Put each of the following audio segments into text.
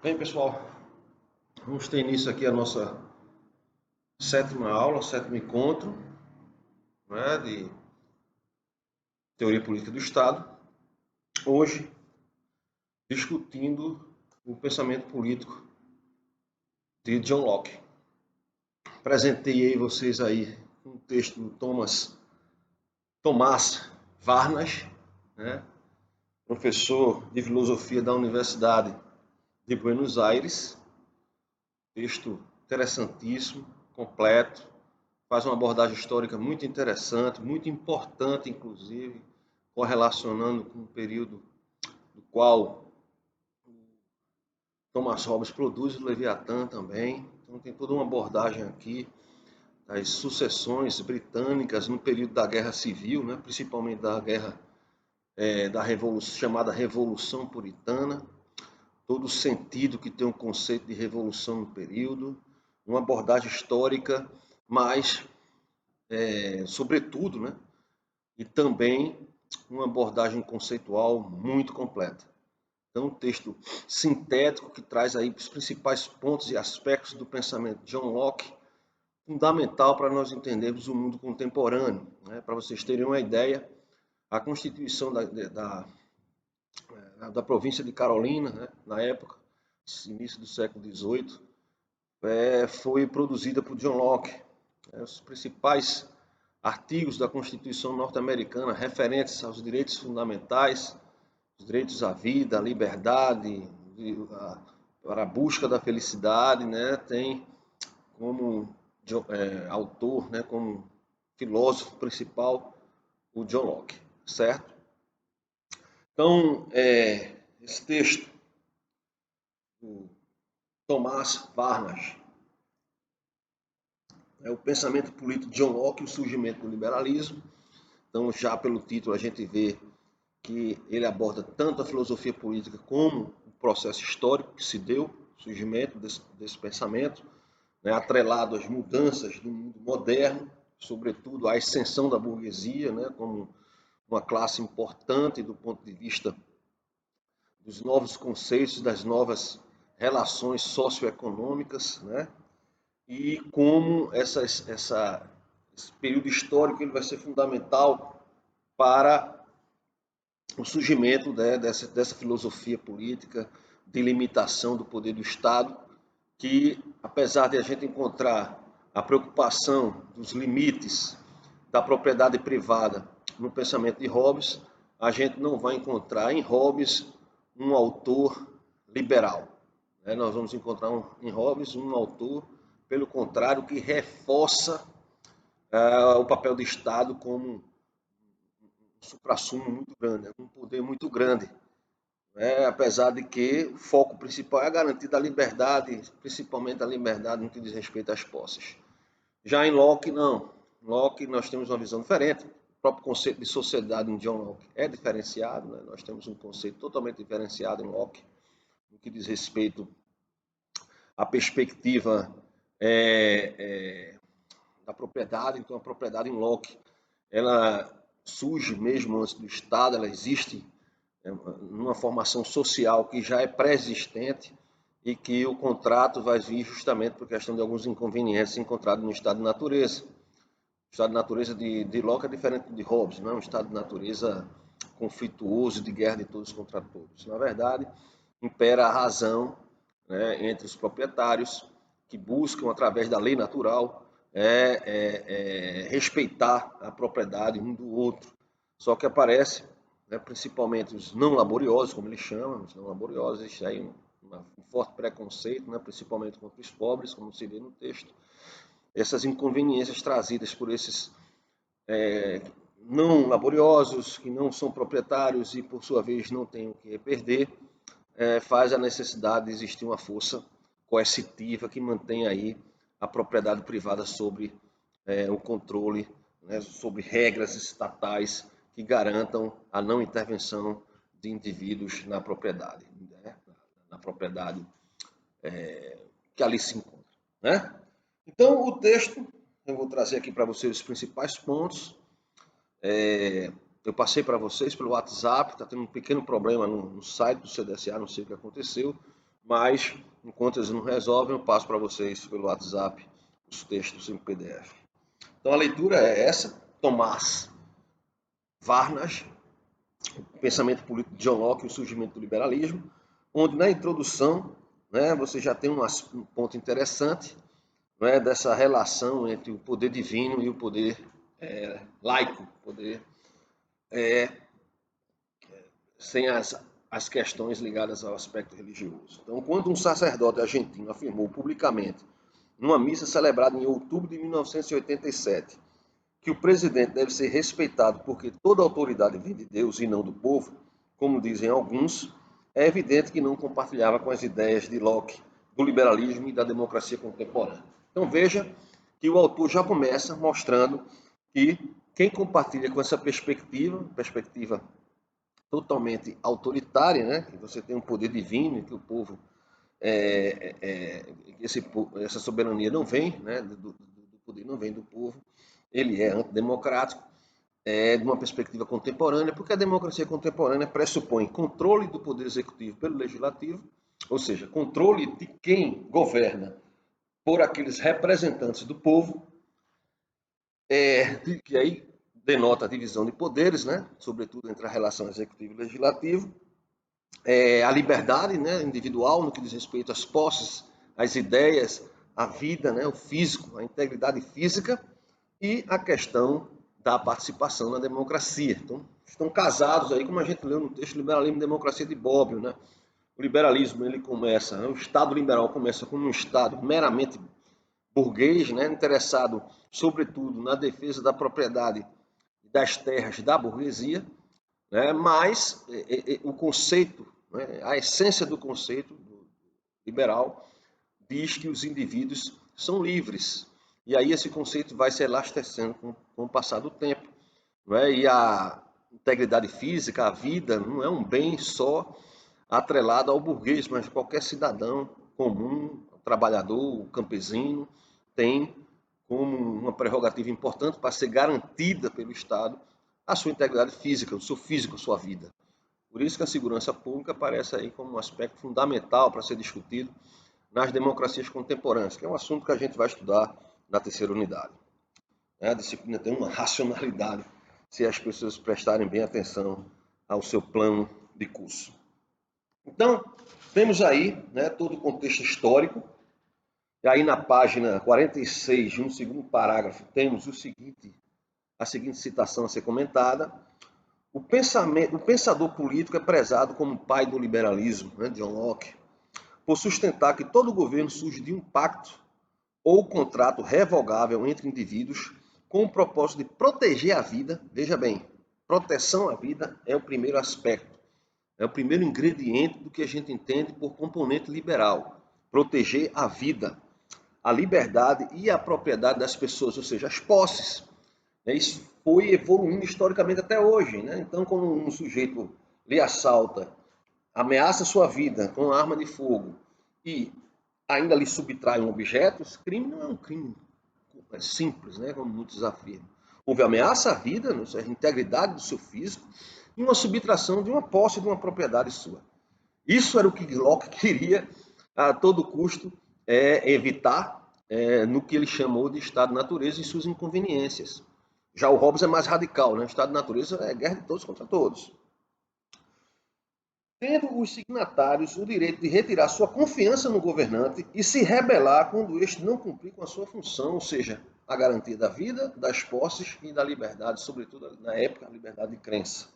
Bem, pessoal, vamos ter início aqui a nossa sétima aula, sétimo encontro, né, de teoria política do Estado. Hoje, discutindo o pensamento político de John Locke. Apresentei vocês aí um texto do Tomás Varnas, né, professor de filosofia da Universidade de Buenos Aires. Texto interessantíssimo, completo, faz uma abordagem histórica muito interessante, muito importante, inclusive, correlacionando com o período do qual Thomas Hobbes produz o Leviatã também. Então tem toda uma abordagem aqui das sucessões britânicas no período da Guerra Civil, né? Principalmente da guerra da Revolução, chamada Revolução Puritana, todo o sentido que tem o conceito de revolução no período, uma abordagem histórica, mas, sobretudo, né? E também uma abordagem conceitual muito completa. Então, um texto sintético que traz aí os principais pontos e aspectos do pensamento de John Locke, fundamental para nós entendermos o mundo contemporâneo. Né? Para vocês terem uma ideia, a Constituição da província de Carolina, né, na época, início do século XVIII, foi produzida por John Locke. Os principais artigos da Constituição norte-americana referentes aos direitos fundamentais, os direitos à vida, à liberdade, para a busca da felicidade, né, tem como autor, né, como filósofo principal, o John Locke, certo? Então, esse texto, do Tomás Varnas, é o pensamento político de John Locke e o surgimento do liberalismo. Então, já pelo título, a gente vê que ele aborda tanto a filosofia política como o processo histórico que se deu, o surgimento desse pensamento, né, atrelado às mudanças do mundo moderno, sobretudo à ascensão da burguesia, né, como uma classe importante do ponto de vista dos novos conceitos, das novas relações socioeconômicas, né, e como esse período histórico ele vai ser fundamental para o surgimento, né, dessa filosofia política de limitação do poder do Estado, que, apesar de a gente encontrar a preocupação dos limites da propriedade privada no pensamento de Hobbes, a gente não vai encontrar em Hobbes um autor liberal. Nós vamos encontrar em Hobbes um autor, pelo contrário, que reforça o papel do Estado como um suprassumo muito grande, um poder muito grande. Apesar de que o foco principal é a garantia da liberdade, principalmente a liberdade no que diz respeito às posses. Já em Locke, não. Em Locke nós temos uma visão diferente. O próprio conceito de sociedade em John Locke é diferenciado. Né? Nós temos um conceito totalmente diferenciado em Locke, no que diz respeito à perspectiva da propriedade. Então, a propriedade em Locke, ela surge mesmo antes do Estado, ela existe numa formação social que já é pré-existente e que o contrato vai vir justamente por questão de alguns inconvenientes encontrados no estado de natureza. O estado de natureza de Locke é diferente de Hobbes, não é um estado de natureza conflituoso, de guerra de todos contra todos. Na verdade, impera a razão, né, entre os proprietários que buscam, através da lei natural, respeitar a propriedade um do outro. Só que aparece, né, principalmente os não laboriosos, como eles chamam, os não laboriosos, existe aí um forte preconceito, né, principalmente contra os pobres, como se vê no texto. Essas inconveniências trazidas por esses não laboriosos, que não são proprietários e, por sua vez, não têm o que perder, faz a necessidade de existir uma força coercitiva que mantém aí a propriedade privada sobre o controle, né, sobre regras estatais que garantam a não intervenção de indivíduos na propriedade, né, na propriedade que ali se encontra. Né? Então, o texto, eu vou trazer aqui para vocês os principais pontos. Eu passei para vocês pelo WhatsApp, está tendo um pequeno problema no site do CDSA, não sei o que aconteceu, mas enquanto eles não resolvem, eu passo para vocês pelo WhatsApp os textos em PDF. Então a leitura é essa, Tomás Varnas, o pensamento político de John Locke e o surgimento do liberalismo, onde na introdução, né, você já tem um ponto interessante, né, dessa relação entre o poder divino e o poder laico, poder sem as questões ligadas ao aspecto religioso. Então, quando um sacerdote argentino afirmou publicamente, numa missa celebrada em outubro de 1987, que o presidente deve ser respeitado porque toda autoridade vem de Deus e não do povo, como dizem alguns, é evidente que não compartilhava com as ideias de Locke, do liberalismo e da democracia contemporânea. Então veja que o autor já começa mostrando que quem compartilha com essa perspectiva totalmente autoritária, né, que você tem um poder divino e que o povo, essa soberania não vem, né, do poder não vem do povo, ele é antidemocrático, de uma perspectiva contemporânea, porque a democracia contemporânea pressupõe controle do poder executivo pelo legislativo, ou seja, controle de quem governa por aqueles representantes do povo, que aí denota a divisão de poderes, né, sobretudo entre a relação executivo e legislativo, a liberdade, né, individual no que diz respeito às posses, às ideias, à vida, né, o físico, a integridade física e a questão da participação na democracia. Então, estão casados aí, como a gente leu no texto Liberalismo e Democracia de Bobbio, né? O liberalismo, ele começa, né, o Estado liberal começa como um Estado meramente burguês, né, interessado, sobretudo, na defesa da propriedade das terras da burguesia, né, mas o conceito, né, a essência do conceito liberal diz que os indivíduos são livres. E aí esse conceito vai se elastecendo com o passar do tempo. Não é? E a integridade física, a vida, não é um bem só atrelado ao burguês, mas qualquer cidadão comum, trabalhador, campesino, tem como uma prerrogativa importante para ser garantida pelo Estado a sua integridade física, o seu físico, a sua vida. Por isso que a segurança pública aparece aí como um aspecto fundamental para ser discutido nas democracias contemporâneas, que é um assunto que a gente vai estudar na terceira unidade. A disciplina tem uma racionalidade se as pessoas prestarem bem atenção ao seu plano de curso. Então, temos aí, né, todo o contexto histórico. E aí na página 46, no segundo parágrafo, temos a seguinte citação a ser comentada. O pensador político é prezado como pai do liberalismo, né, John Locke, por sustentar que todo governo surge de um pacto ou contrato revogável entre indivíduos com o propósito de proteger a vida. Veja bem, proteção à vida é o primeiro aspecto, é o primeiro ingrediente do que a gente entende por componente liberal. Proteger a vida, a liberdade e a propriedade das pessoas, ou seja, as posses. Isso foi evoluindo historicamente até hoje. Né? Então, quando um sujeito lhe assalta, ameaça sua vida com arma de fogo e ainda lhe subtrai um objeto, esse crime não é um crime simples, né, como muitos afirmam. Houve ameaça à vida, à integridade do seu físico e uma subtração de uma posse de uma propriedade sua. Isso era o que Locke queria a todo custo evitar no que ele chamou de estado de natureza e suas inconveniências. Já o Hobbes é mais radical, né? O estado de natureza é guerra de todos contra todos. Tendo os signatários o direito de retirar sua confiança no governante e se rebelar quando este não cumprir com a sua função, ou seja, a garantia da vida, das posses e da liberdade, sobretudo na época, a liberdade de crença.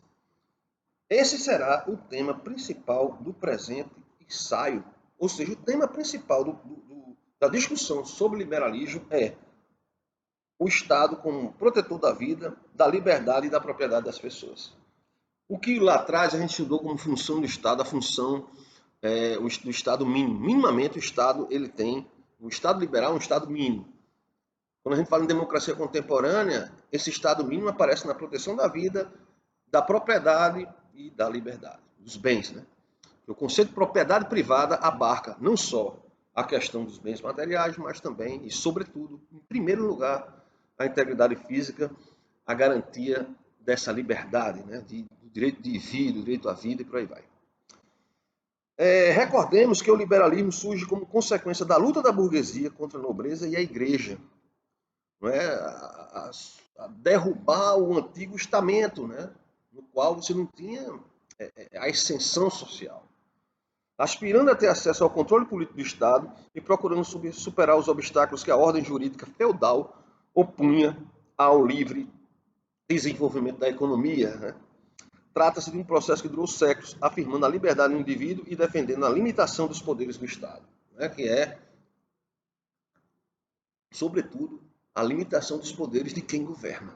Esse será o tema principal do presente ensaio, ou seja, o tema principal da discussão sobre liberalismo é o Estado como protetor da vida, da liberdade e da propriedade das pessoas. O que lá atrás a gente estudou como função do Estado, a função do Estado mínimo. Minimamente o Estado ele tem, o Estado liberal é um Estado mínimo. Quando a gente fala em democracia contemporânea, esse Estado mínimo aparece na proteção da vida, da propriedade e da liberdade, dos bens. Né? O conceito de propriedade privada abarca não só a questão dos bens materiais, mas também e sobretudo, em primeiro lugar, a integridade física, a garantia dessa liberdade, né? Do direito de vida, do direito à vida e por aí vai. Recordemos que o liberalismo surge como consequência da luta da burguesia contra a nobreza e a igreja, não é? A derrubar o antigo estamento, né? No qual você não tinha a ascensão social. Aspirando a ter acesso ao controle político do Estado e procurando superar os obstáculos que a ordem jurídica feudal opunha ao livre desenvolvimento da economia. Né? Trata-se de um processo que durou séculos, afirmando a liberdade do indivíduo e defendendo a limitação dos poderes do Estado, né? Que é, sobretudo, a limitação dos poderes de quem governa.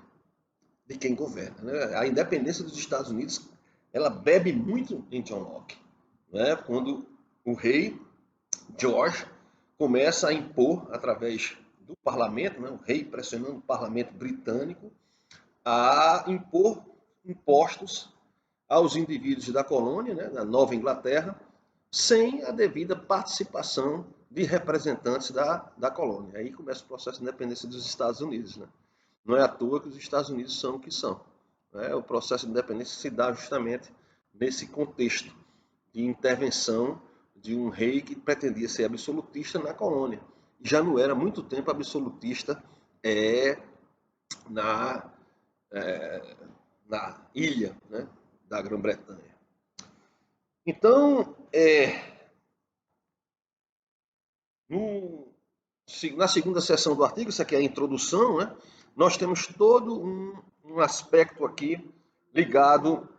De quem governa. Né? A independência dos Estados Unidos ela bebe muito em John Locke. Né? Quando o rei George começa a impor, através do parlamento, né? O rei pressionando o parlamento britânico, a impor impostos aos indivíduos da colônia, né, da Nova Inglaterra, sem a devida participação de representantes da colônia. Aí começa o processo de independência dos Estados Unidos. Né? Não é à toa que os Estados Unidos são o que são. Né? O processo de independência se dá justamente nesse contexto de intervenção de um rei que pretendia ser absolutista na colônia. Já não era há muito tempo absolutista na, na ilha, né, da Grã-Bretanha. Então, na segunda seção do artigo, isso aqui é a introdução, né, nós temos todo um aspecto aqui ligado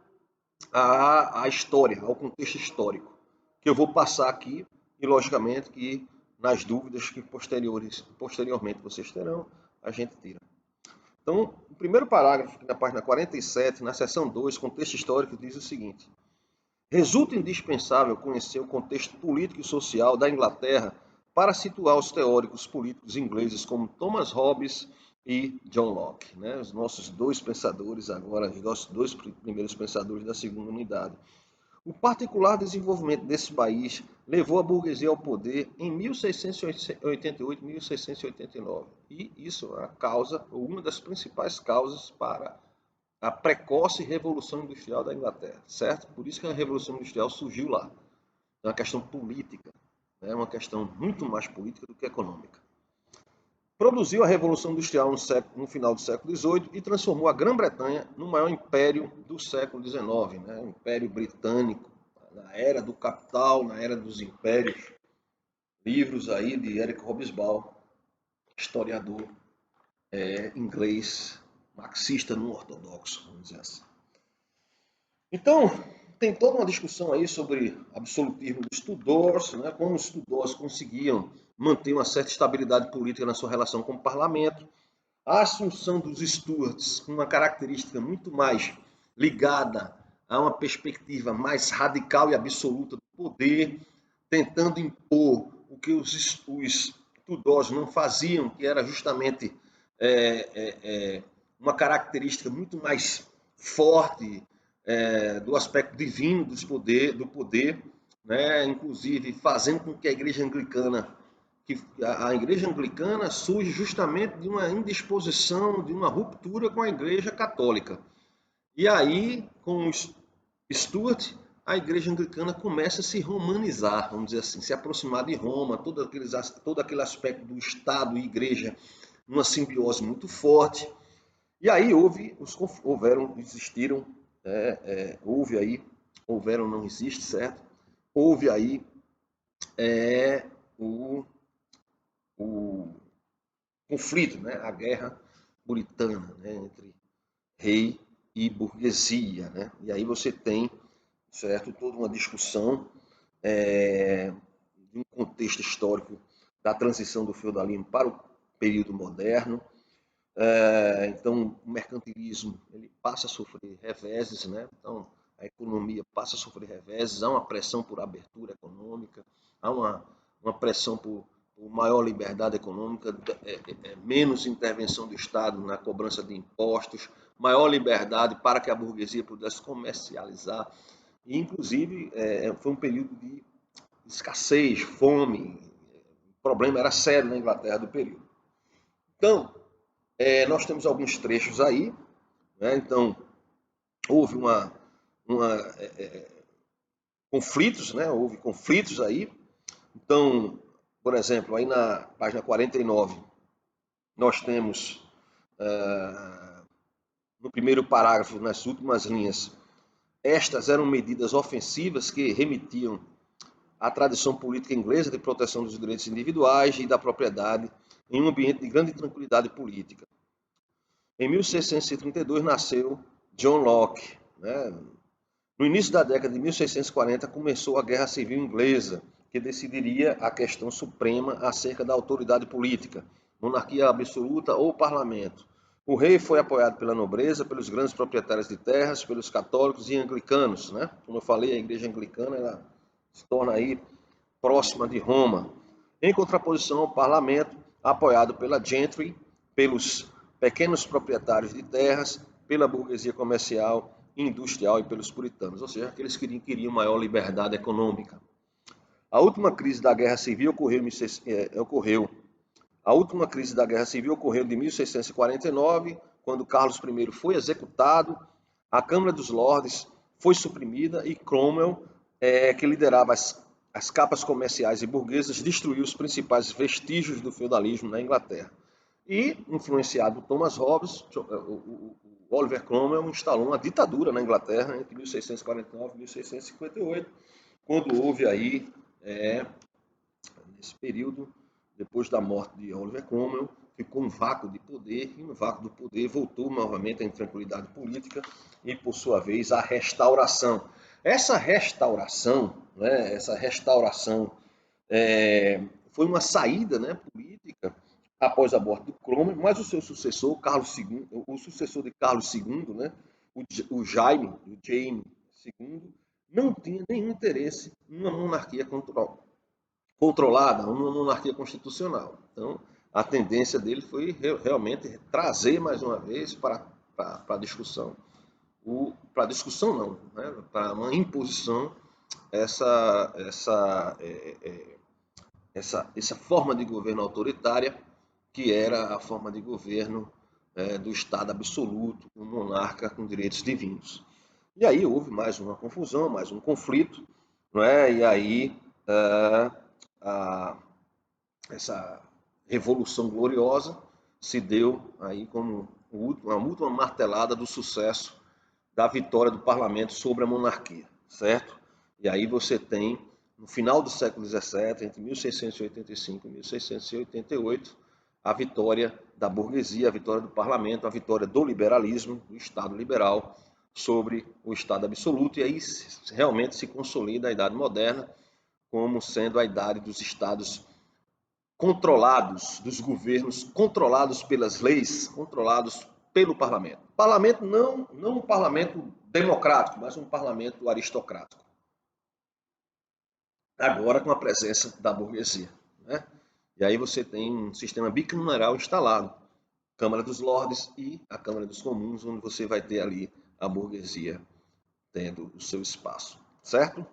à história, ao contexto histórico, que eu vou passar aqui e, logicamente, que nas dúvidas que posteriormente vocês terão, a gente tira. Então, o primeiro parágrafo, na página 47, na seção 2, contexto histórico, diz o seguinte: resulta indispensável conhecer o contexto político e social da Inglaterra para situar os teóricos políticos ingleses como Thomas Hobbes e John Locke, né? Os nossos dois pensadores agora, os nossos dois primeiros pensadores da segunda unidade. O particular desenvolvimento desse país levou a burguesia ao poder em 1688 e 1689. E isso é a causa, ou uma das principais causas para a precoce Revolução Industrial da Inglaterra, certo? Por isso que a Revolução Industrial surgiu lá. É uma questão política, é uma questão muito mais política do que econômica. Produziu a Revolução Industrial no final do século XVIII e transformou a Grã-Bretanha no maior império do século XIX, né? O Império Britânico, na era do capital, na era dos impérios. Livros aí de Eric Hobsbawm, historiador inglês, marxista não ortodoxo, vamos dizer assim. Então, tem toda uma discussão aí sobre absolutismo dos Tudors, né? Como os Tudors conseguiam manter uma certa estabilidade política na sua relação com o parlamento. A assunção dos Stuarts, com uma característica muito mais ligada a uma perspectiva mais radical e absoluta do poder, tentando impor o que os Tudors não faziam, que era justamente uma característica muito mais forte do aspecto divino do poder, né? Inclusive fazendo com que a Igreja Anglicana surge justamente de uma indisposição, de uma ruptura com a Igreja Católica. E aí, com os Stuart, a Igreja Anglicana começa a se romanizar, vamos dizer assim, se aproximar de Roma, todo aquele aspecto do Estado e Igreja numa simbiose muito forte. E aí houveram, não existe, certo? Houve aí o conflito, né? A guerra puritana, né? Entre rei e burguesia, né? E aí você tem, certo, toda uma discussão de um contexto histórico da transição do feudalismo para o período moderno. Então, o mercantilismo ele passa a sofrer reveses, né? Então, a economia passa a sofrer reveses, há uma pressão por abertura econômica, há uma pressão por maior liberdade econômica, menos intervenção do Estado na cobrança de impostos, maior liberdade para que a burguesia pudesse comercializar. E, inclusive, foi um período de escassez, fome, o problema era sério na Inglaterra do período. Então, nós temos alguns trechos aí, né? Então, houve uma conflitos, né? Houve conflitos aí. Então, por exemplo, aí na página 49, nós temos, no primeiro parágrafo, nas últimas linhas, estas eram medidas ofensivas que remetiam à tradição política inglesa de proteção dos direitos individuais e da propriedade em um ambiente de grande tranquilidade política. Em 1632 nasceu John Locke, né? No início da década de 1640 começou a Guerra Civil Inglesa, que decidiria a questão suprema acerca da autoridade política, monarquia absoluta ou parlamento. O rei foi apoiado pela nobreza, pelos grandes proprietários de terras, pelos católicos e anglicanos, né? Como eu falei, a igreja anglicana ela se torna aí próxima de Roma, em contraposição ao parlamento, apoiado pela gentry, pelos pequenos proprietários de terras, pela burguesia comercial e industrial e pelos puritanos, ou seja, aqueles que queriam maior liberdade econômica. A última crise da Guerra Civil ocorreu de 1649, quando Carlos I foi executado, a Câmara dos Lordes foi suprimida e Cromwell, que liderava as capas comerciais e burguesas, destruiu os principais vestígios do feudalismo na Inglaterra. E, influenciado por Thomas Hobbes, o Oliver Cromwell instalou uma ditadura na Inglaterra entre 1649 e 1658, quando houve aí, nesse período, depois da morte de Oliver Cromwell, ficou um vácuo de poder, e no vácuo do poder voltou novamente a intranquilidade política e, por sua vez, a restauração. Essa restauração foi uma saída, né, política após a morte do Cromwell, mas o seu sucessor, o sucessor de Carlos II, né, o Jaime II, não tinha nenhum interesse em uma monarquia controlada, uma monarquia constitucional. Então, a tendência dele foi realmente trazer mais uma vez para a discussão, para discussão não, né, para uma imposição essa forma de governo autoritária, que era a forma de governo do Estado absoluto, um monarca com direitos divinos. E aí houve mais uma confusão, mais um conflito, não é? E aí essa revolução gloriosa se deu aí como uma última martelada do sucesso da vitória do parlamento sobre a monarquia, certo? E aí você tem, no final do século XVII, entre 1685 e 1688, a vitória da burguesia, a vitória do parlamento, a vitória do liberalismo, do Estado liberal, sobre o Estado absoluto, e aí realmente se consolida a Idade Moderna como sendo a idade dos Estados controlados, dos governos controlados pelas leis, controlados pelo parlamento. Parlamento não um parlamento democrático, mas um parlamento aristocrático. Agora com a presença da burguesia, né? E aí você tem um sistema bicameral instalado, Câmara dos Lordes e a Câmara dos Comuns, onde você vai ter ali a burguesia tendo o seu espaço, certo?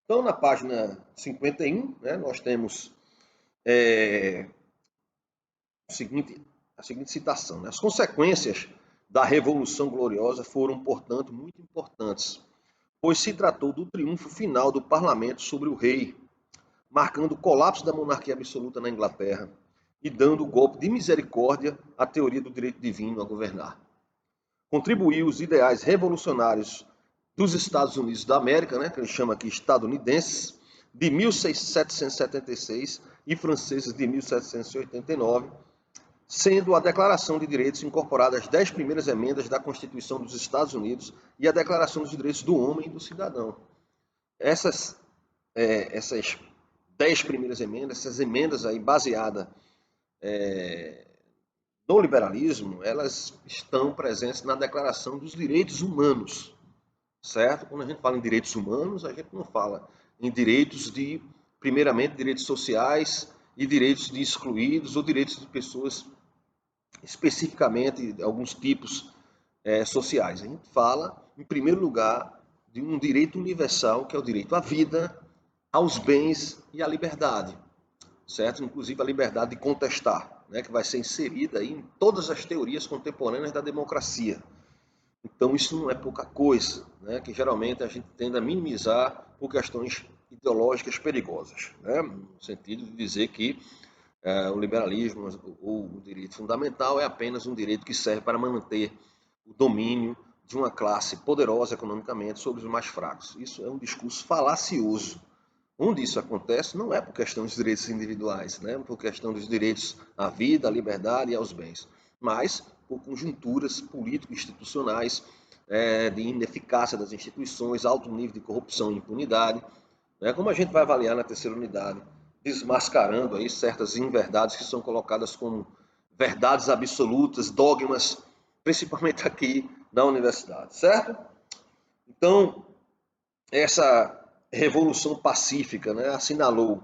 Então, na página 51, né, nós temos a seguinte citação, né? As consequências da Revolução Gloriosa foram, portanto, muito importantes, pois se tratou do triunfo final do parlamento sobre o rei, marcando o colapso da monarquia absoluta na Inglaterra e dando o golpe de misericórdia à teoria do direito divino a governar. Contribuiu os ideais revolucionários dos Estados Unidos da América, né, que ele chama aqui estadunidenses, de 1776 e franceses de 1789, sendo a Declaração de Direitos incorporada às 10 primeiras emendas da Constituição dos Estados Unidos e a Declaração dos Direitos do Homem e do Cidadão. Essas 10 primeiras emendas, essas emendas aí baseadas no liberalismo, elas estão presentes na Declaração dos Direitos Humanos, certo? Quando a gente fala em direitos humanos, a gente não fala em direitos primeiramente, direitos sociais e direitos de excluídos ou direitos de pessoas especificamente alguns tipos sociais. A gente fala, em primeiro lugar, de um direito universal, que é o direito à vida, aos bens e à liberdade, certo? Inclusive a liberdade de contestar, né, que vai ser inserida aí em todas as teorias contemporâneas da democracia. Então isso não é pouca coisa, né? Que geralmente a gente tende a minimizar por questões ideológicas perigosas, né? No sentido de dizer que o liberalismo ou o direito fundamental é apenas um direito que serve para manter o domínio de uma classe poderosa economicamente sobre os mais fracos. Isso é um discurso falacioso. Onde isso acontece não é por questão dos direitos individuais, né? Por questão dos direitos à vida, à liberdade e aos bens, mas por conjunturas político-institucionais, de ineficácia das instituições, alto nível de corrupção e impunidade. Né? Como a gente vai avaliar na terceira unidade, desmascarando aí certas inverdades que são colocadas como verdades absolutas, dogmas, principalmente aqui na universidade, certo? Então, essa revolução pacífica, né, assinalou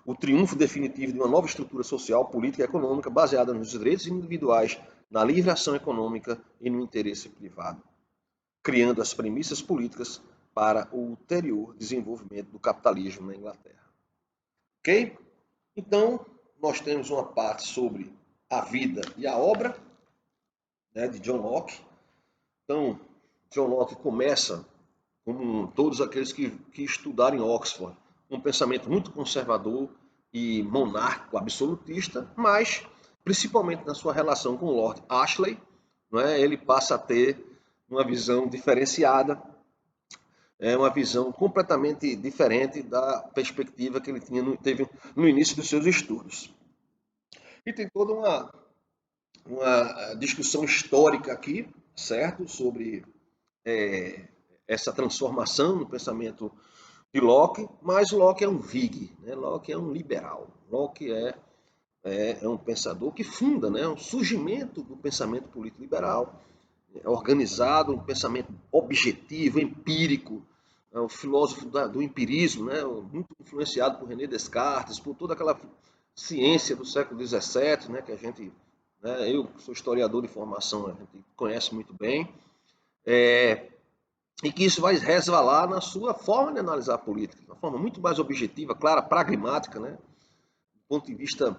o triunfo definitivo de uma nova estrutura social, política e econômica baseada nos direitos individuais, na livre ação econômica e no interesse privado, criando as premissas políticas para o ulterior desenvolvimento do capitalismo na Inglaterra. Ok? Então, nós temos uma parte sobre a vida e a obra, né, de John Locke. Então, John Locke começa, como todos aqueles que estudaram em Oxford, um pensamento muito conservador e monárquico, absolutista, mas, principalmente na sua relação com o Lord Ashley, não é, ele passa a ter uma visão diferenciada, uma visão completamente diferente da perspectiva que ele teve no início dos seus estudos. E tem toda uma discussão histórica aqui, certo? Sobre essa transformação no pensamento de Locke, mas Locke é um Whig, né? Locke é um liberal. Locke é um pensador que funda, né, o surgimento do pensamento político liberal, organizado, um pensamento objetivo, empírico, o filósofo do empirismo, né, muito influenciado por René Descartes, por toda aquela ciência do século XVII, né, que a gente, né, eu sou historiador de formação, a gente conhece muito bem, e que isso vai resvalar na sua forma de analisar a política, de uma forma muito mais objetiva, clara, pragmática, né, do ponto de vista,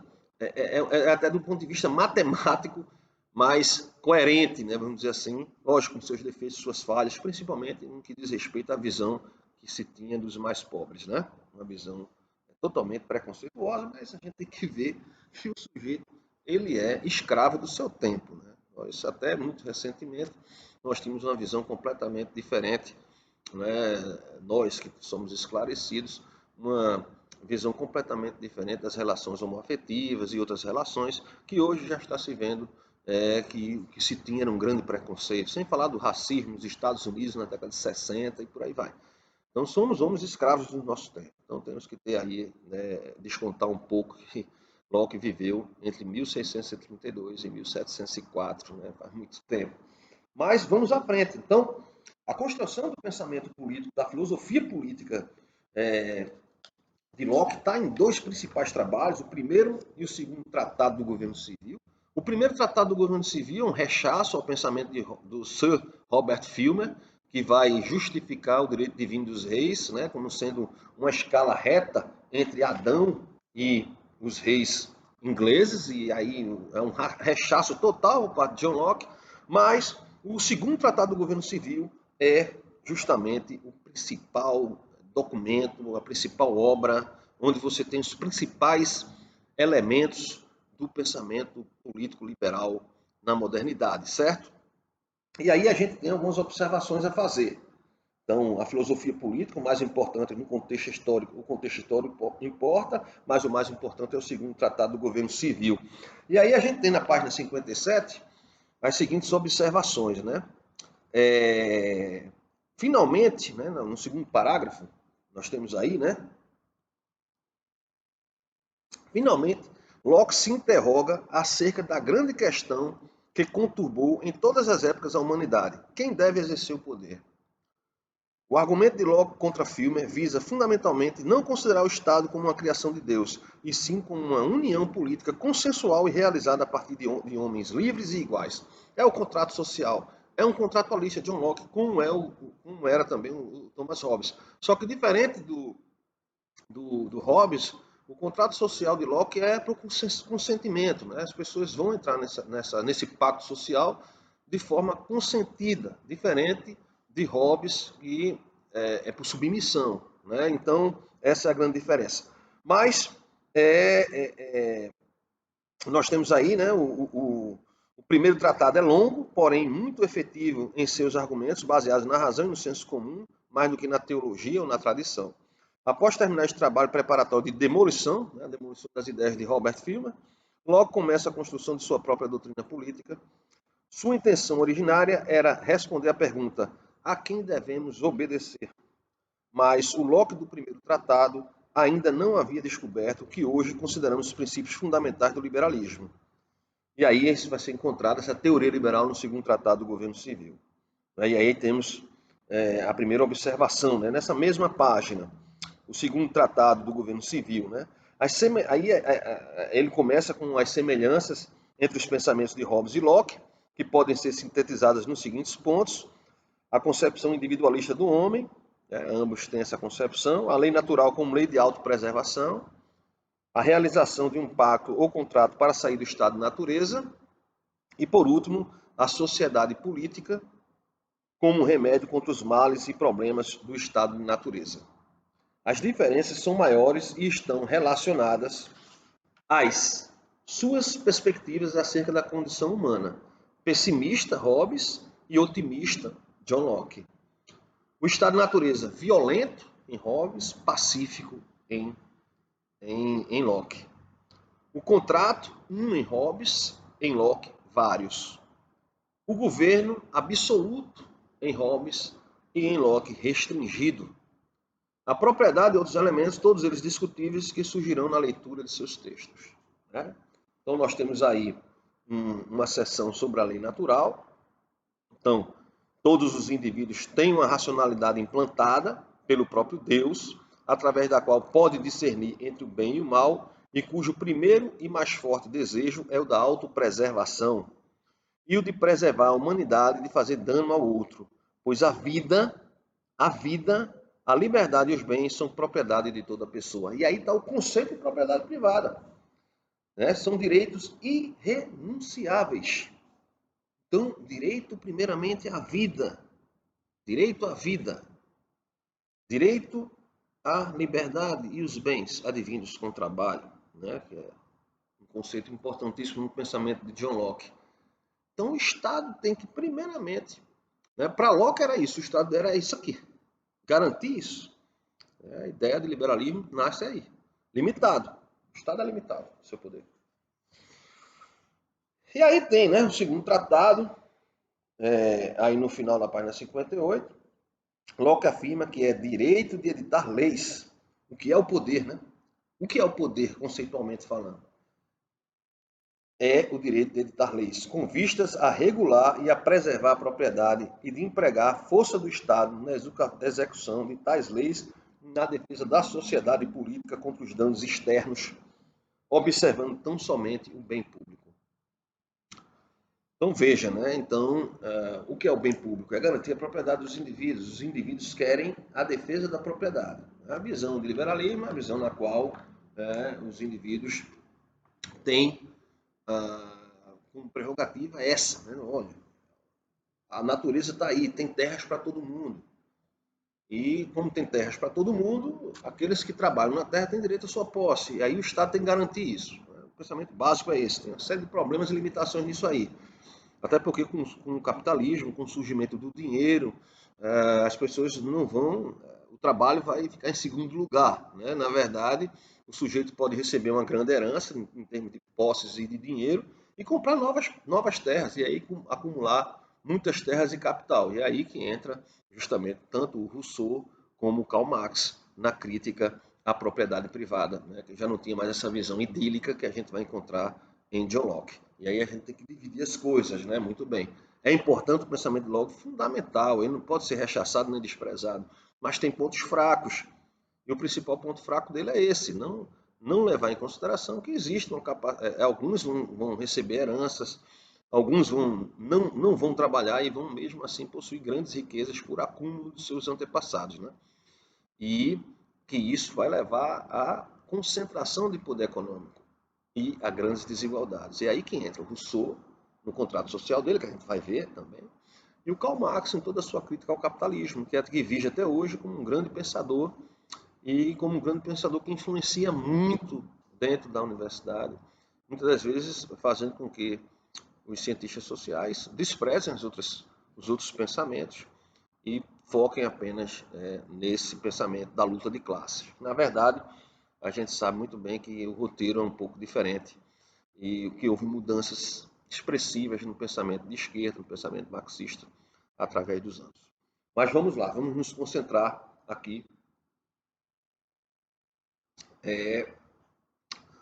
até do ponto de vista matemático, mais coerente, né, vamos dizer assim, lógico, com seus defeitos, suas falhas, principalmente no que diz respeito à visão que se tinha dos mais pobres, né? Uma visão totalmente preconceituosa, mas a gente tem que ver que o sujeito ele é escravo do seu tempo, né? Isso até muito recentemente nós tínhamos uma visão completamente diferente, né? Nós que somos esclarecidos, uma visão completamente diferente das relações homoafetivas e outras relações que hoje já está se vendo que se tinha um grande preconceito, sem falar do racismo nos Estados Unidos na década de 60 e por aí vai. Então somos homens escravos do nosso tempo. Então temos que ter aí, né, descontar um pouco que Locke viveu entre 1632 e 1704, né, faz muito tempo. Mas vamos à frente. Então, a construção do pensamento político, da filosofia política de Locke está em dois principais trabalhos, o primeiro e o segundo Tratado do Governo Civil. O primeiro Tratado do Governo Civil é um rechaço ao pensamento do Sir Robert Filmer, que vai justificar o direito divino dos reis, né, como sendo uma escala reta entre Adão e os reis ingleses, e aí é um rechaço total por parte de John Locke, mas o segundo Tratado do Governo Civil é justamente o principal documento, a principal obra, onde você tem os principais elementos do pensamento político liberal na modernidade, certo? E aí a gente tem algumas observações a fazer. Então, a filosofia política, o mais importante no contexto histórico, o contexto histórico importa, mas o mais importante é o segundo Tratado do Governo Civil. E aí a gente tem na página 57 as seguintes observações, né? Finalmente, né, no segundo parágrafo, nós temos aí, né? Finalmente, Locke se interroga acerca da grande questão que conturbou em todas as épocas a humanidade: quem deve exercer o poder? O argumento de Locke contra Filmer visa fundamentalmente não considerar o Estado como uma criação de Deus, e sim como uma união política consensual e realizada a partir de homens livres e iguais. É o contrato social. É um contratualista, John Locke, como era também o Thomas Hobbes. Só que diferente do Hobbes, o contrato social de Locke é para o consentimento. Né? As pessoas vão entrar nesse pacto social de forma consentida, diferente de Hobbes, que é por submissão, né? Então, essa é a grande diferença. Mas nós temos aí, né, o primeiro tratado é longo, porém muito efetivo em seus argumentos, baseados na razão e no senso comum, mais do que na teologia ou na tradição. Após terminar este trabalho preparatório de demolição, né, a demolição das ideias de Robert Filmer, logo começa a construção de sua própria doutrina política. Sua intenção originária era responder à pergunta: a quem devemos obedecer? Mas o Locke do primeiro tratado ainda não havia descoberto o que hoje consideramos os princípios fundamentais do liberalismo. E aí vai ser encontrada essa teoria liberal no segundo tratado do governo civil. E aí temos a primeira observação, né? Nessa mesma página, o segundo tratado do governo civil. Né? Aí ele começa com as semelhanças entre os pensamentos de Hobbes e Locke, que podem ser sintetizadas nos seguintes pontos: a concepção individualista do homem, né? Ambos têm essa concepção, a lei natural como lei de autopreservação, a realização de um pacto ou contrato para sair do estado de natureza, e, por último, a sociedade política como remédio contra os males e problemas do estado de natureza. As diferenças são maiores e estão relacionadas às suas perspectivas acerca da condição humana. Pessimista, Hobbes, e otimista, John Locke. O estado de natureza violento, em Hobbes, pacífico, em Locke. O contrato, em Hobbes, em Locke, vários. O governo absoluto, em Hobbes, e em Locke, restringido. A propriedade e outros elementos, todos eles discutíveis, que surgirão na leitura de seus textos. Né? Então, nós temos aí uma seção sobre a lei natural. Então, todos os indivíduos têm uma racionalidade implantada pelo próprio Deus, através da qual pode discernir entre o bem e o mal, e cujo primeiro e mais forte desejo é o da autopreservação e o de preservar a humanidade de fazer dano ao outro, pois a vida, a liberdade e os bens são propriedade de toda pessoa. E aí está o conceito de propriedade privada. Né? São direitos irrenunciáveis. Então, direito primeiramente à vida, direito à vida, direito à liberdade e os bens advindos com trabalho, né? Que é um conceito importantíssimo no pensamento de John Locke. Então, o Estado tem que, primeiramente, né, para Locke era isso, o Estado era isso aqui, garantir isso. A ideia de liberalismo nasce aí, limitado. O Estado é limitado, seu poder. E aí tem, né, o segundo tratado, aí no final da página 58, Locke afirma que é direito de editar leis. O que é o poder, né? O que é o poder, conceitualmente falando? É o direito de editar leis, com vistas a regular e a preservar a propriedade e de empregar a força do Estado na execução de tais leis na defesa da sociedade política contra os danos externos, observando tão somente o bem público. Então veja, né? Então, o que é o bem público? É garantir a propriedade dos indivíduos. Os indivíduos querem a defesa da propriedade. A visão de liberalismo é a visão na qual os indivíduos têm como prerrogativa essa, né? Olha, a natureza está aí, tem terras para todo mundo. E como tem terras para todo mundo, aqueles que trabalham na terra têm direito à sua posse. E aí o Estado tem que garantir isso. O pensamento básico é esse. Tem uma série de problemas e limitações nisso aí. Até porque com o capitalismo, com o surgimento do dinheiro, as pessoas não vão... O trabalho vai ficar em segundo lugar. Né? Na verdade, o sujeito pode receber uma grande herança em termos de posses e de dinheiro e comprar novas terras e aí acumular muitas terras e capital. E é aí que entra justamente tanto o Rousseau como o Karl Marx na crítica à propriedade privada, né? Que já não tinha mais essa visão idílica que a gente vai encontrar em John Locke. E aí a gente tem que dividir as coisas, né? Muito bem. É importante o pensamento de Locke, fundamental, ele não pode ser rechaçado nem desprezado, mas tem pontos fracos. E o principal ponto fraco dele é esse, não levar em consideração que existe alguns vão receber heranças, alguns não vão trabalhar e vão mesmo assim possuir grandes riquezas por acúmulo de seus antepassados, né? E que isso vai levar à concentração de poder econômico e a grandes desigualdades. É aí que entra o Rousseau, no contrato social dele, que a gente vai ver também, e o Karl Marx em toda a sua crítica ao capitalismo, que é que vive até hoje como um grande pensador e como um grande pensador que influencia muito dentro da universidade, muitas das vezes fazendo com que os cientistas sociais desprezem os outros pensamentos e foquem apenas nesse pensamento da luta de classes. Na verdade, a gente sabe muito bem que o roteiro é um pouco diferente e que houve mudanças expressivas no pensamento de esquerda, no pensamento marxista, através dos anos. Mas vamos lá, vamos nos concentrar aqui,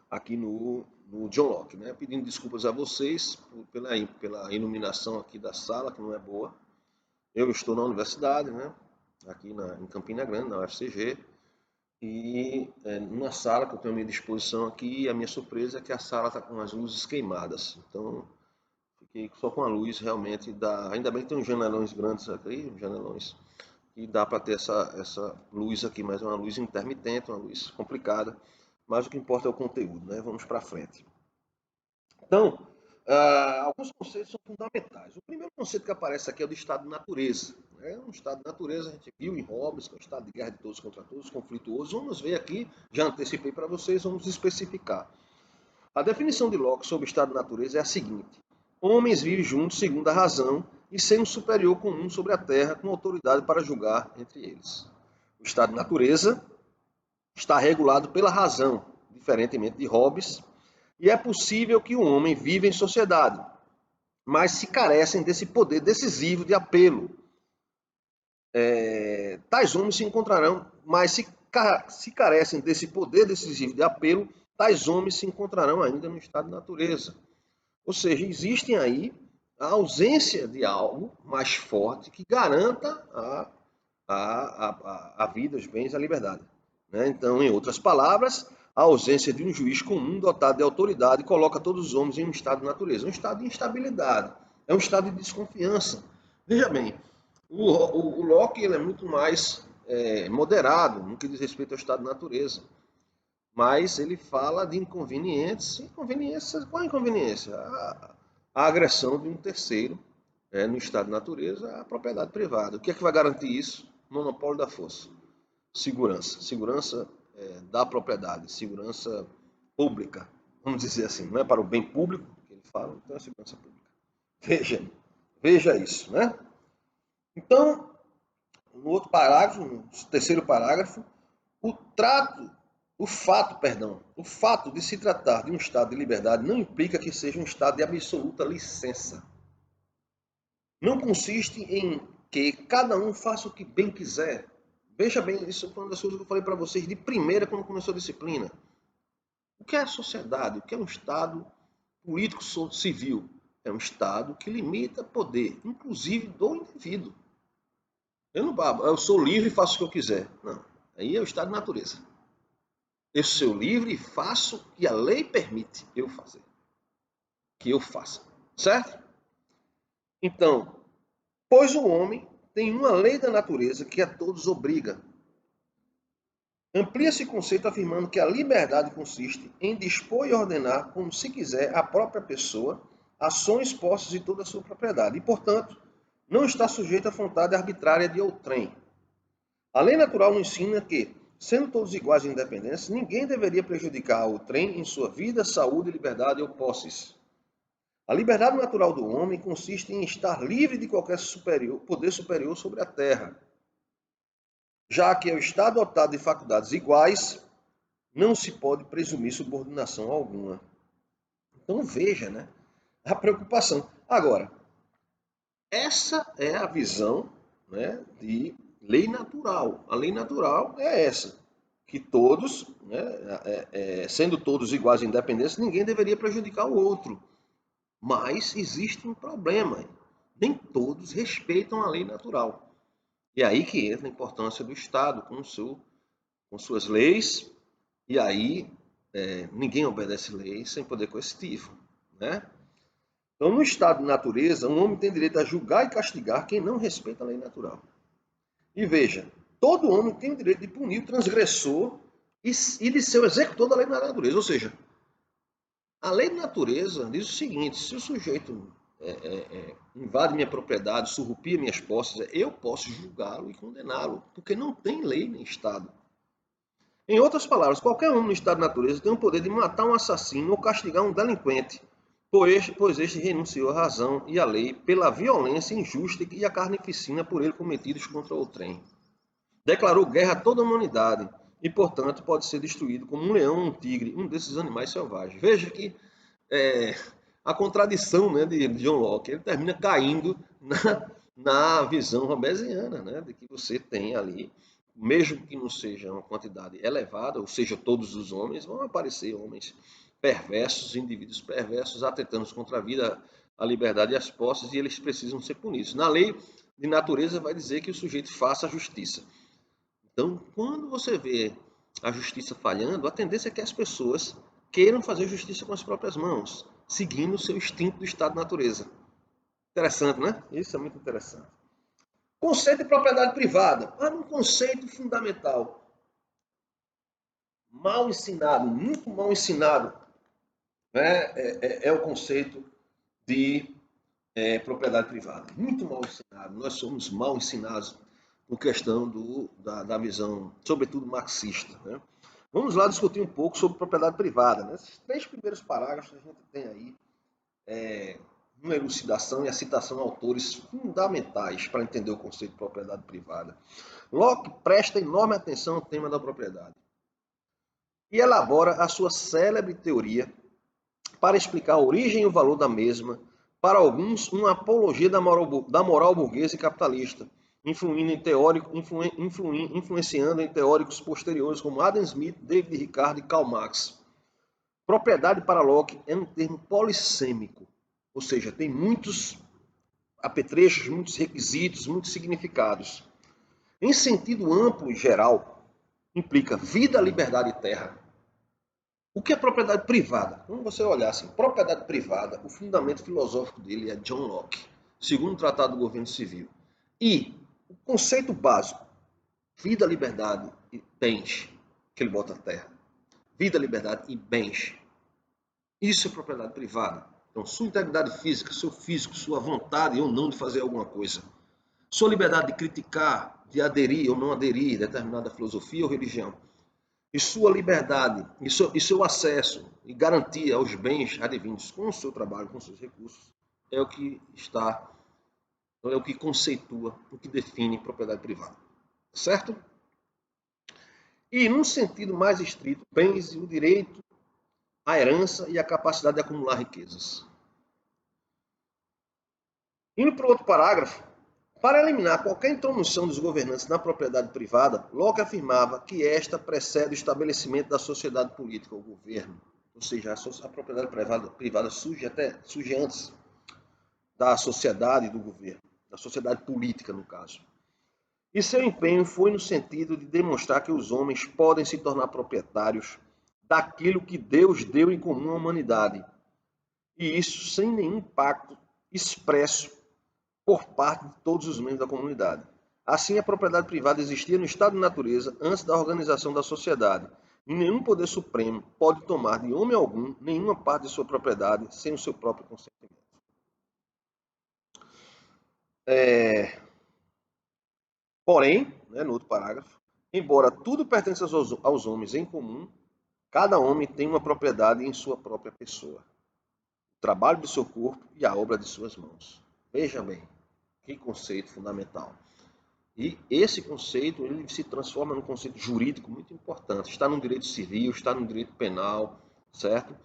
aqui no John Locke, né? Pedindo desculpas a vocês pela iluminação aqui da sala, que não é boa. Eu estou na universidade, né? Aqui em Campina Grande, na UFCG, e numa sala que eu tenho à minha disposição aqui, a minha surpresa é que a sala está com as luzes queimadas. Então, fiquei só com a luz realmente da... Ainda bem que tem uns janelões grandes aqui, janelões, que dá para ter essa luz aqui, mas é uma luz intermitente, uma luz complicada. Mas o que importa é o conteúdo, né? Vamos para frente. Então, alguns conceitos são fundamentais. O primeiro conceito que aparece aqui é o de estado de natureza. Um estado de natureza, a gente viu em Hobbes, que é o estado de guerra de todos contra todos, conflituoso. Vamos ver aqui, já antecipei para vocês, vamos especificar. A definição de Locke sobre o estado de natureza é a seguinte: homens vivem juntos segundo a razão e sem um superior comum sobre a terra com autoridade para julgar entre eles. O estado de natureza está regulado pela razão, diferentemente de Hobbes, e é possível que o homem viva em sociedade, mas se carecem desse poder decisivo de apelo. Tais homens se encontrarão, mas se carecem desse poder decisivo de apelo, tais homens se encontrarão ainda no estado de natureza. Ou seja, existem aí a ausência de algo mais forte que garanta a vida, os bens e a liberdade. Né? Então, em outras palavras, a ausência de um juiz comum dotado de autoridade coloca todos os homens em um estado de natureza, um estado de instabilidade, é um estado de desconfiança. Veja bem, o Locke ele é muito mais moderado no que diz respeito ao estado de natureza, mas ele fala de inconvenientes. Inconveniências, qual é a inconveniência? A agressão de um terceiro no estado de natureza à propriedade privada. O que é que vai garantir isso? Monopólio da força. Segurança da propriedade, segurança pública, vamos dizer assim, não é para o bem público que ele fala, então é segurança pública. Veja isso, né? Então, no outro parágrafo, no terceiro parágrafo, o fato de se tratar de um estado de liberdade não implica que seja um estado de absoluta licença. Não consiste em que cada um faça o que bem quiser. Veja bem, isso foi uma das coisas que eu falei para vocês de primeira quando começou a disciplina. O que é a sociedade? O que é um estado político civil? É um estado que limita poder, inclusive do indivíduo. Eu sou livre e faço o que eu quiser. Não, aí é o estado de natureza. Eu sou livre e faço o que a lei permite eu fazer. Que eu faça. Certo? Então, pois o homem tem uma lei da natureza que a todos obriga. Amplia-se o conceito afirmando que a liberdade consiste em dispor e ordenar, como se quiser, a própria pessoa, ações, posses e toda a sua propriedade. E, portanto, não está sujeito à vontade arbitrária de outrem. A lei natural nos ensina que, sendo todos iguais e independentes, ninguém deveria prejudicar outrem em sua vida, saúde, liberdade ou posses. A liberdade natural do homem consiste em estar livre de qualquer poder superior sobre a terra. Já que ao estar dotado de faculdades iguais, não se pode presumir subordinação alguma. Então veja, né? A preocupação. Agora, essa é a visão, né, de lei natural. A lei natural é essa, que todos, né, sendo todos iguais e independentes, ninguém deveria prejudicar o outro. Mas existe um problema. Nem todos respeitam a lei natural. E aí que entra a importância do Estado com suas leis. E aí ninguém obedece leis sem poder coercitivo. Né? Então, no estado de natureza, um homem tem direito a julgar e castigar quem não respeita a lei natural. E veja, todo homem tem o direito de punir o transgressor e de ser o executor da lei da natureza. Ou seja, a lei da natureza diz o seguinte: se o sujeito invade minha propriedade, surrupia minhas posses, eu posso julgá-lo e condená-lo, porque não tem lei nem Estado. Em outras palavras, qualquer homem no estado de natureza tem o poder de matar um assassino ou castigar um delinquente, pois este renunciou à razão e à lei pela violência injusta e a carnificina por ele cometidos contra o trem. Declarou guerra a toda a humanidade e, portanto, pode ser destruído como um leão ou um tigre, um desses animais selvagens. Veja que a contradição, né, de John Locke, ele termina caindo na visão robesiana, né, de que você tem ali, mesmo que não seja uma quantidade elevada, ou seja, todos os homens, vão aparecer homens perversos, indivíduos perversos, atentando contra a vida, a liberdade e as posses, e eles precisam ser punidos. Na lei de natureza vai dizer que o sujeito faça a justiça. Então, quando você vê a justiça falhando, a tendência é que as pessoas queiram fazer justiça com as próprias mãos, seguindo o seu instinto do estado de natureza. Interessante, né? Isso é muito interessante. Conceito de propriedade privada. Um conceito fundamental. Mal ensinado, muito mal ensinado, né? É o conceito de propriedade privada. Muito mal ensinado. Nós somos mal ensinados por questão da visão, sobretudo marxista, né? Vamos lá discutir um pouco sobre propriedade privada. Nesses 3 primeiros parágrafos a gente tem aí uma elucidação e a citação de autores fundamentais para entender o conceito de propriedade privada. Locke presta enorme atenção ao tema da propriedade e elabora a sua célebre teoria para explicar a origem e o valor da mesma, para alguns uma apologia da moral burguesa e capitalista, influenciando em teóricos posteriores como Adam Smith, David Ricardo e Karl Marx. Propriedade para Locke é um termo polissêmico, ou seja, tem muitos apetrechos, muitos requisitos, muitos significados. Em sentido amplo e geral, implica vida, liberdade e terra. O que é propriedade privada? Quando você olhar assim, propriedade privada, o fundamento filosófico dele é John Locke, segundo o Tratado do Governo Civil. E o conceito básico, vida, liberdade e bens, que ele bota a terra. Vida, liberdade e bens. Isso é propriedade privada. Então, sua integridade física, seu físico, sua vontade ou não de fazer alguma coisa. Sua liberdade de criticar, de aderir ou não aderir a determinada filosofia ou religião. E sua liberdade, e seu acesso e garantia aos bens advindos com o seu trabalho, com seus recursos, é o que conceitua, o que define propriedade privada. Certo? E, num sentido mais estrito, bens e o direito à herança e a capacidade de acumular riquezas. Indo para o outro parágrafo, para eliminar qualquer intromissão dos governantes na propriedade privada, Locke afirmava que esta precede o estabelecimento da sociedade política, o governo. Ou seja, a propriedade privada surge antes da sociedade e do governo, da sociedade política, no caso. E seu empenho foi no sentido de demonstrar que os homens podem se tornar proprietários daquilo que Deus deu em comum à humanidade, e isso sem nenhum impacto expresso por parte de todos os membros da comunidade. Assim, a propriedade privada existia no estado de natureza antes da organização da sociedade, e nenhum poder supremo pode tomar de homem algum nenhuma parte de sua propriedade sem o seu próprio consentimento. Porém, no outro parágrafo, embora tudo pertença aos homens em comum, cada homem tem uma propriedade em sua própria pessoa, o trabalho do seu corpo e a obra de suas mãos. Veja bem, que conceito fundamental. E esse conceito ele se transforma num conceito jurídico muito importante. Está no direito civil, está no direito penal, certo?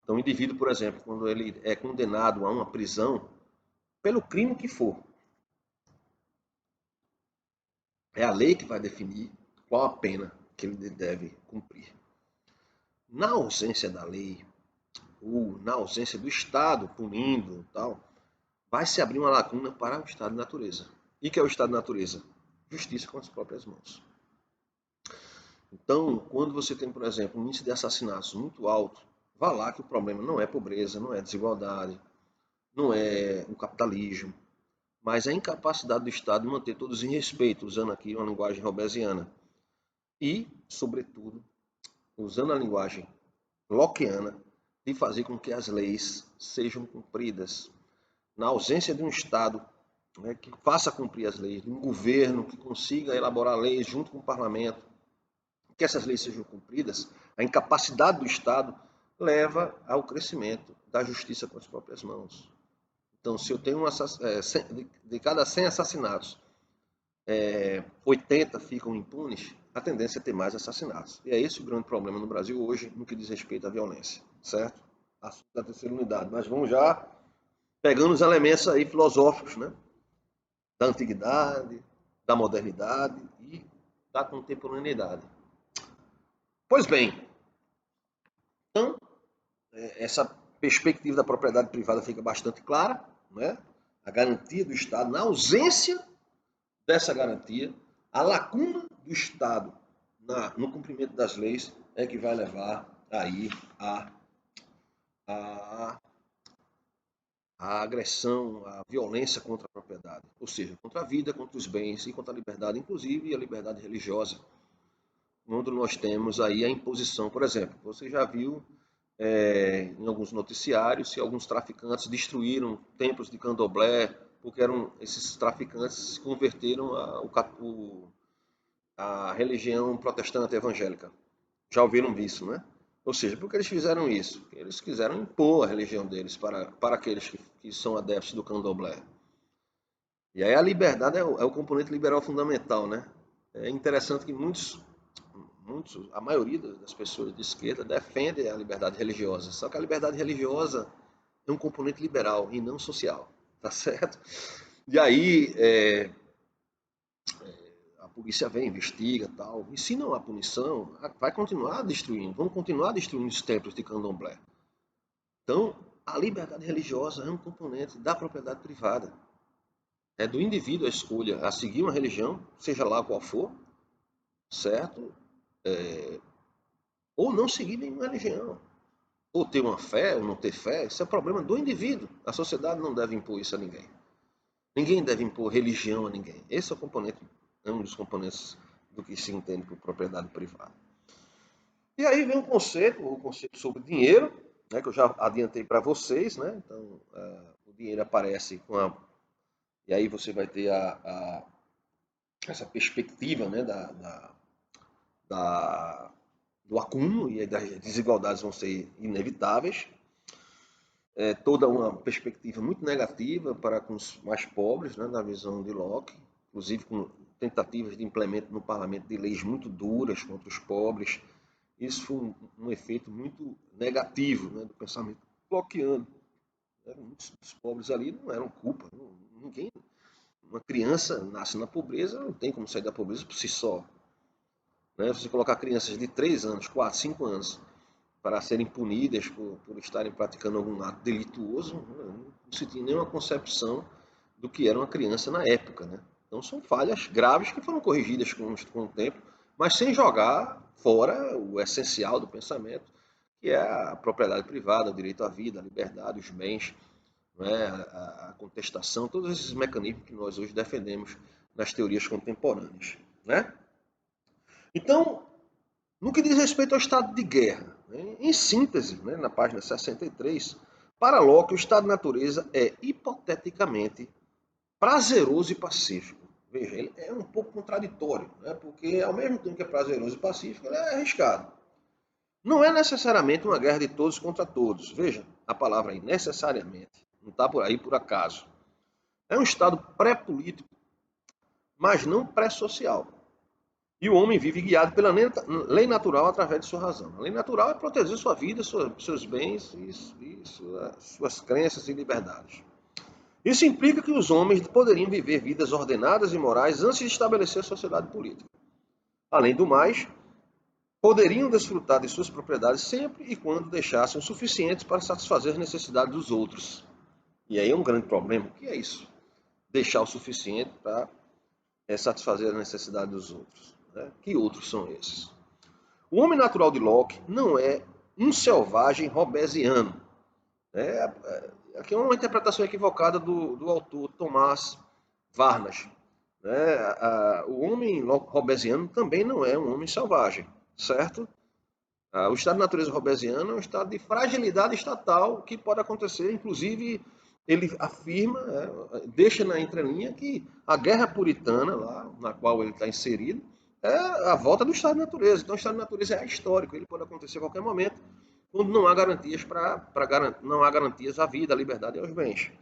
Então, o indivíduo, por exemplo, quando ele é condenado a uma prisão, pelo crime que for, é a lei que vai definir qual a pena que ele deve cumprir. Na ausência da lei, ou na ausência do Estado punindo tal, vai se abrir uma lacuna para o estado de natureza. E que é o estado de natureza? Justiça com as próprias mãos. Então, quando você tem, por exemplo, um índice de assassinatos muito alto, vá lá que o problema não é pobreza, não é desigualdade, não é o capitalismo, mas a incapacidade do Estado de manter todos em respeito, usando aqui uma linguagem robesiana. E, sobretudo, usando a linguagem lockeana, de fazer com que as leis sejam cumpridas. na ausência de um Estado, né, que faça cumprir as leis, de um governo que consiga elaborar leis junto com o parlamento, que essas leis sejam cumpridas, a incapacidade do Estado leva ao crescimento da justiça com as próprias mãos. Então, se eu tenho de cada 100 assassinatos, 80 ficam impunes, a tendência é ter mais assassinatos. E é esse o grande problema no Brasil hoje, no que diz respeito à violência, certo? Assunto da terceira unidade. Mas vamos já pegando os elementos aí filosóficos, né? Da antiguidade, da modernidade e da contemporaneidade. Pois bem, então, essa perspectiva da propriedade privada fica bastante clara, né? A garantia do Estado, na ausência dessa garantia, a lacuna do Estado no cumprimento das leis é que vai levar aí a agressão, a violência contra a propriedade, ou seja, contra a vida, contra os bens e contra a liberdade, inclusive a liberdade religiosa, onde nós temos aí a imposição. Por exemplo, você já viu em alguns noticiários se alguns traficantes destruíram templos de candomblé, porque esses traficantes se converteram à religião protestante evangélica. Já ouviram disso, né? Ou seja, por que eles fizeram isso? Eles quiseram impor a religião deles para aqueles que são adeptos do candomblé. E aí a liberdade é o componente liberal fundamental, né? É interessante que a maioria das pessoas de esquerda defende a liberdade religiosa. Só que a liberdade religiosa é um componente liberal e não social, tá certo? E aí a polícia vem, investiga tal. E se não há punição, vai continuar destruindo. Vão continuar destruindo os templos de candomblé. Então, a liberdade religiosa é um componente da propriedade privada. É do indivíduo a escolha a seguir uma religião, seja lá qual for, certo? Ou não seguir nenhuma religião. Ou ter uma fé, ou não ter fé, isso é problema do indivíduo. A sociedade não deve impor isso a ninguém. Ninguém deve impor religião a ninguém. Esse é um dos componentes do que se entende por propriedade privada. E aí vem o conceito sobre dinheiro, né, que eu já adiantei para vocês, né? Então, o dinheiro aparece e aí você vai ter essa perspectiva, né, do acúmulo, e das desigualdades vão ser inevitáveis. Toda uma perspectiva muito negativa para com os mais pobres, né, na visão de Locke, inclusive com tentativas de implemento no parlamento de leis muito duras contra os pobres. Isso foi um efeito muito negativo, né, do pensamento lockeano. Muitos dos pobres ali não eram culpa. Ninguém, uma criança nasce na pobreza, não tem como sair da pobreza por si só. Né? Se você colocar crianças de 3 anos, 4, 5 anos para serem punidas por estarem praticando algum ato delituoso, não se tinha nenhuma concepção do que era uma criança na época. Né? Então são falhas graves que foram corrigidas com o tempo, mas sem jogar fora o essencial do pensamento, que é a propriedade privada, o direito à vida, a liberdade, os bens, né? A contestação, todos esses mecanismos que nós hoje defendemos nas teorias contemporâneas. Né? Então, no que diz respeito ao estado de guerra, né, em síntese, né, na página 63, para Locke, o estado de natureza é hipoteticamente prazeroso e pacífico. Veja, ele é um pouco contraditório, né, porque ao mesmo tempo que é prazeroso e pacífico, ele é arriscado. Não é necessariamente uma guerra de todos contra todos. Veja, a palavra aí, necessariamente, não está por aí por acaso. É um estado pré-político, mas não pré-social. E o homem vive guiado pela lei natural através de sua razão. A lei natural é proteger sua vida, seus bens e suas crenças e liberdades. Isso implica que os homens poderiam viver vidas ordenadas e morais antes de estabelecer a sociedade política. Além do mais, poderiam desfrutar de suas propriedades sempre e quando deixassem o suficiente para satisfazer as necessidades dos outros. E aí é um grande problema. O que é isso? Deixar o suficiente para satisfazer as necessidades dos outros. Né? Que outros são esses? O homem natural de Locke não é um selvagem hobbesiano. Aqui é uma interpretação equivocada do autor Tomás Varnas. O homem hobbesiano também não é um homem selvagem, certo? O estado de natureza hobbesiano é um estado de fragilidade estatal que pode acontecer, inclusive, ele afirma, deixa na entrelinha que a guerra puritana, lá na qual ele está inserido, é a volta do estado de natureza. Então, o estado de natureza é histórico, ele pode acontecer a qualquer momento, quando não há garantias não há garantias à vida, à liberdade e aos bens.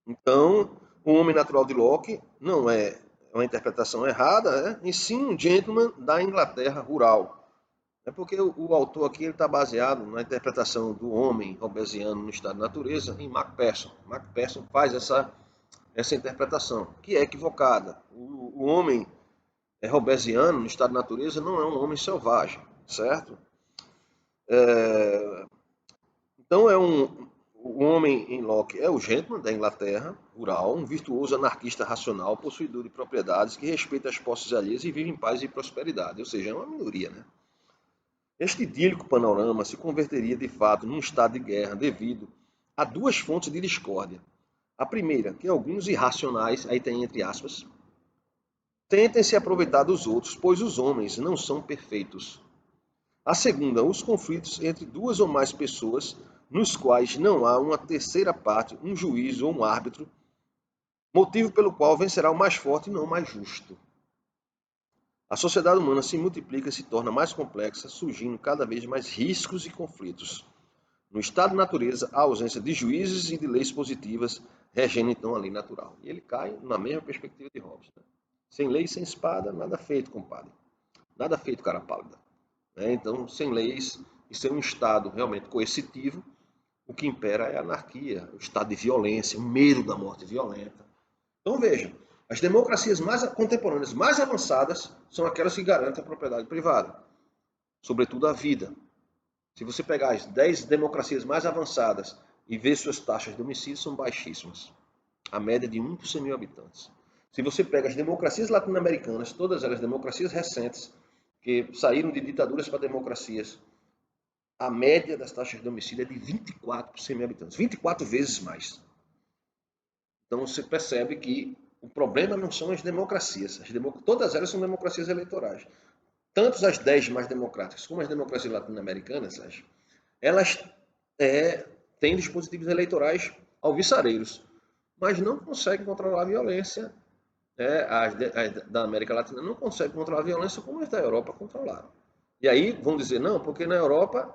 Então, o homem natural de Locke não é uma interpretação errada, e sim um gentleman da Inglaterra rural. É porque o autor aqui está baseado na interpretação do homem hobbesiano no estado de natureza em Macpherson. Macpherson faz essa interpretação, que é equivocada. O homem hobbesiano no estado de natureza não é um homem selvagem, certo? Então, o homem em Locke é o gentleman da Inglaterra, rural, um virtuoso anarquista racional, possuidor de propriedades, que respeita as posses alheias e vive em paz e prosperidade. Ou seja, é uma minoria, né? Este idílico panorama se converteria de fato num estado de guerra devido a duas fontes de discórdia. A primeira, que alguns irracionais, aí tem entre aspas, tentem se aproveitar dos outros, pois os homens não são perfeitos. A segunda, os conflitos entre duas ou mais pessoas, nos quais não há uma terceira parte, um juiz ou um árbitro, motivo pelo qual vencerá o mais forte e não o mais justo. A sociedade humana se multiplica e se torna mais complexa, surgindo cada vez mais riscos e conflitos. No estado de natureza, a ausência de juízes e de leis positivas regendo então a lei natural. E ele cai na mesma perspectiva de Hobbes. Né? Sem lei, sem espada, nada feito, compadre. Nada feito, cara pálida. Então, sem leis e sem um estado realmente coercitivo, o que impera é a anarquia, o estado de violência, o medo da morte violenta. Então, veja, as democracias mais contemporâneas, mais avançadas, são aquelas que garantem a propriedade privada, sobretudo a vida. Se você pegar as 10 democracias mais avançadas e ver suas taxas de homicídio, são baixíssimas. A média de 1 por 100 mil habitantes. Se você pega as democracias latino-americanas, todas elas democracias recentes, que saíram de ditaduras para democracias, a média das taxas de homicídio é de 24 por 100 mil habitantes. 24 vezes mais. Então você percebe que o problema não são as democracias. Todas elas são democracias eleitorais. Tanto as 10 mais democráticas como as democracias latino-americanas, elas têm dispositivos eleitorais alvissareiros, mas não conseguem controlar a violência. As da América Latina não conseguem controlar a violência como as da Europa controlaram. E aí vão dizer, não, porque na Europa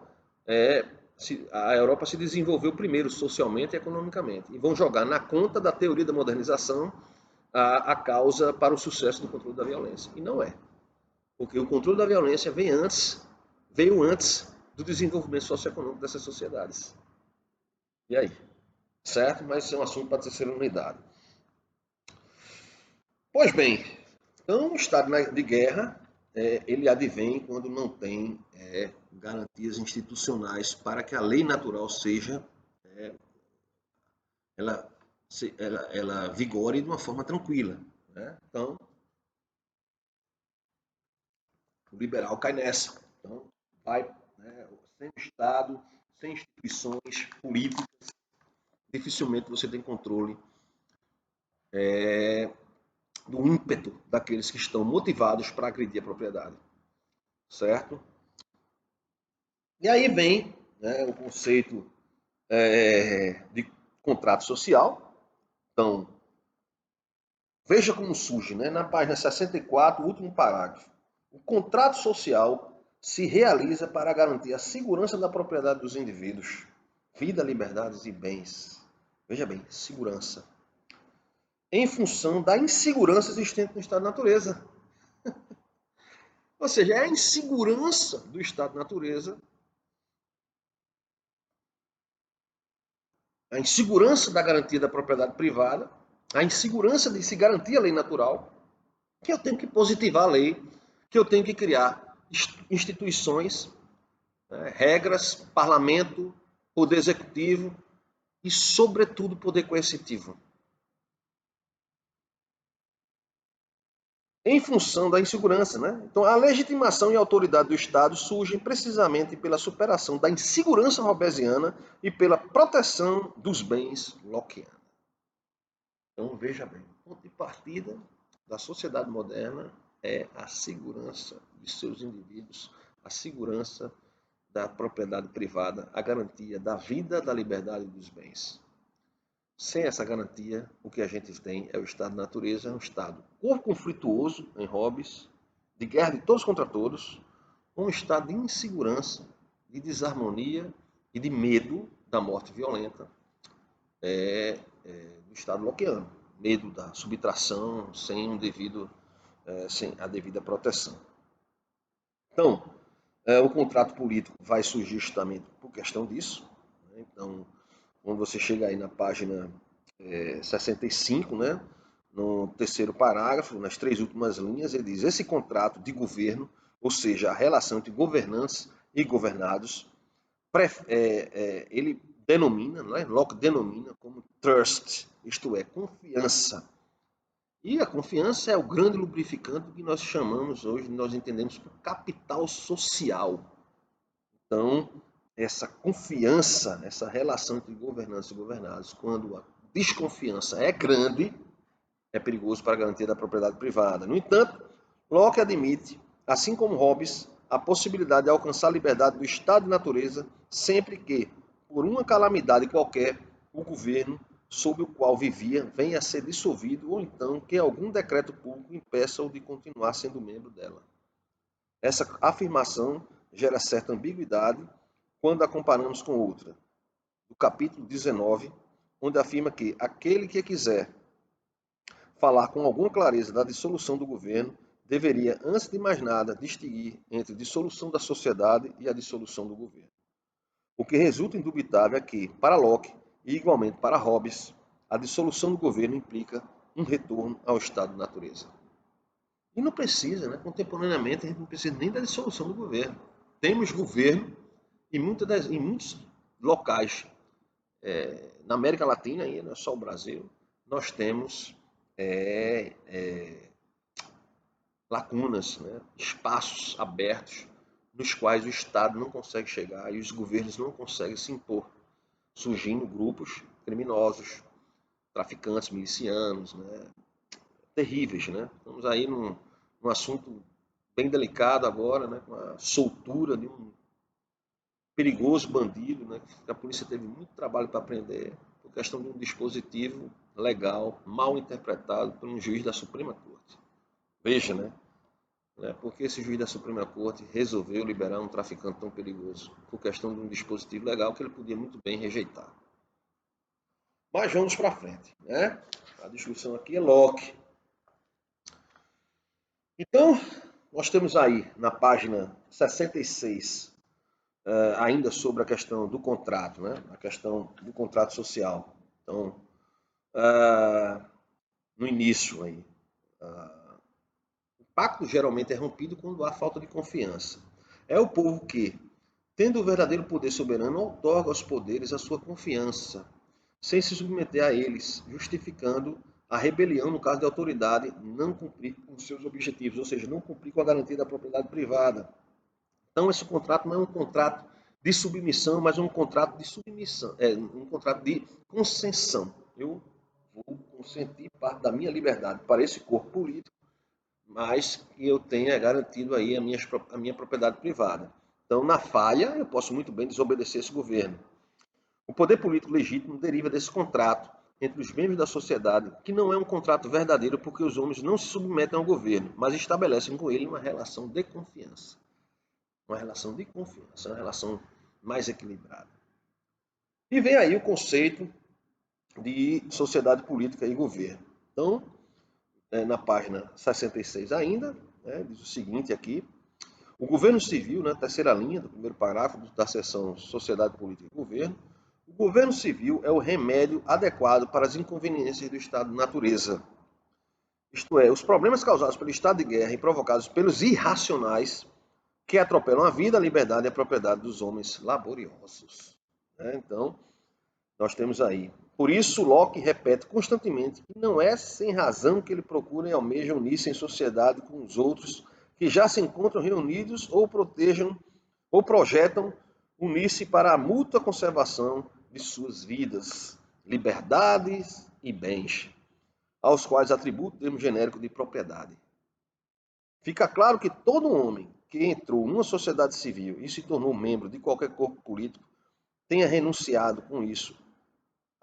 a Europa se desenvolveu primeiro socialmente e economicamente. E vão jogar na conta da teoria da modernização a causa para o sucesso do controle da violência. E não é. Porque o controle da violência veio antes do desenvolvimento socioeconômico dessas sociedades. E aí? Certo? Mas isso é um assunto para a terceira unidade. Pois bem, então o estado de guerra, ele advém quando não tem garantias institucionais para que a lei natural seja, ela vigore de uma forma tranquila. Né? Então, o liberal cai nessa. Então, vai, sem Estado, sem instituições políticas, dificilmente você tem controle do ímpeto daqueles que estão motivados para agredir a propriedade. Certo? E aí vem o conceito de contrato social. Então, veja como surge, na página 64, último parágrafo. O contrato social se realiza para garantir a segurança da propriedade dos indivíduos, vida, liberdades e bens. Veja bem, segurança. Em função da insegurança existente no estado de natureza. Ou seja, é a insegurança do estado de natureza, a insegurança da garantia da propriedade privada, a insegurança de se garantir a lei natural, que eu tenho que positivar a lei, que eu tenho que criar instituições, regras, parlamento, poder executivo e, sobretudo, poder coercitivo. Em função da insegurança, Então, a legitimação e a autoridade do Estado surgem precisamente pela superação da insegurança hobbesiana e pela proteção dos bens lockeanos. Então, veja bem, o ponto de partida da sociedade moderna é a segurança de seus indivíduos, a segurança da propriedade privada, a garantia da vida, da liberdade e dos bens. Sem essa garantia, o que a gente tem é o estado de natureza, é um estado ou conflituoso em Hobbes, de guerra de todos contra todos, ou um estado de insegurança, de desarmonia e de medo da morte violenta do estado lockeano. Medo da subtração sem a devida proteção. Então, o contrato político vai surgir justamente por questão disso. Então, quando você chega aí na página 65, né, no terceiro parágrafo, nas 3 últimas linhas, ele diz: esse contrato de governo, ou seja, a relação entre governantes e governados, ele denomina, né, Locke denomina como trust, isto é, confiança. E a confiança é o grande lubrificante que nós chamamos hoje, nós entendemos por capital social. Então, essa confiança, essa relação entre governantes e governados, quando a desconfiança é grande, é perigoso para a garantia da propriedade privada. No entanto, Locke admite, assim como Hobbes, a possibilidade de alcançar a liberdade do estado de natureza sempre que, por uma calamidade qualquer, o governo sob o qual vivia venha a ser dissolvido ou então que algum decreto público impeça-o de continuar sendo membro dela. Essa afirmação gera certa ambiguidade quando a comparamos com outra, do capítulo 19, onde afirma que aquele que quiser falar com alguma clareza da dissolução do governo deveria, antes de mais nada, distinguir entre dissolução da sociedade e a dissolução do governo. O que resulta indubitável é que, para Locke e igualmente para Hobbes, a dissolução do governo implica um retorno ao estado de natureza. E não precisa, né? Contemporaneamente, a gente não precisa nem da dissolução do governo. Temos governo em muitos locais. Na América Latina, aí, não é só o Brasil, nós temos lacunas, né? Espaços abertos nos quais o Estado não consegue chegar e os governos não conseguem se impor, surgindo grupos criminosos, traficantes, milicianos, né? Terríveis, né? Estamos aí num assunto bem delicado agora, né? Com a soltura de um perigoso bandido, né? Que a polícia teve muito trabalho para prender, por questão de um dispositivo legal mal interpretado por um juiz da Suprema Corte. Veja, né? Porque esse juiz da Suprema Corte resolveu liberar um traficante tão perigoso por questão de um dispositivo legal que ele podia muito bem rejeitar. Mas vamos para frente, né? A discussão aqui é Locke. Então, nós temos aí na página 66 ainda sobre a questão do contrato, né? A questão do contrato social. Então, no início aí, o pacto geralmente é rompido quando há falta de confiança. É o povo que, tendo o verdadeiro poder soberano, outorga aos poderes a sua confiança, sem se submeter a eles, justificando a rebelião no caso de autoridade não cumprir com seus objetivos, ou seja, não cumprir com a garantia da propriedade privada. Então, esse contrato não é um contrato de submissão, mas um contrato de submissão, um contrato de concessão. Eu vou consentir parte da minha liberdade para esse corpo político, mas que eu tenha garantido aí a minha propriedade privada. Então, na falha, eu posso muito bem desobedecer esse governo. O poder político legítimo deriva desse contrato entre os membros da sociedade, que não é um contrato verdadeiro porque os homens não se submetem ao governo, mas estabelecem com ele uma relação de confiança. Uma relação de confiança, uma relação mais equilibrada. E vem aí o conceito de sociedade política e governo. Então, na página 66 ainda, diz o seguinte aqui: o governo civil, na terceira linha do primeiro parágrafo da seção Sociedade Política e Governo, o governo civil é o remédio adequado para as inconveniências do estado de natureza. Isto é, os problemas causados pelo estado de guerra e provocados pelos irracionais que atropelam a vida, a liberdade e a propriedade dos homens laboriosos. Então, nós temos aí. Por isso, Locke repete constantemente que não é sem razão que ele procura e almeja unir-se em sociedade com os outros que já se encontram reunidos ou projetam unir-se para a mútua conservação de suas vidas, liberdades e bens, aos quais atribui o termo genérico de propriedade. Fica claro que todo homem que entrou numa sociedade civil e se tornou membro de qualquer corpo político tenha renunciado com isso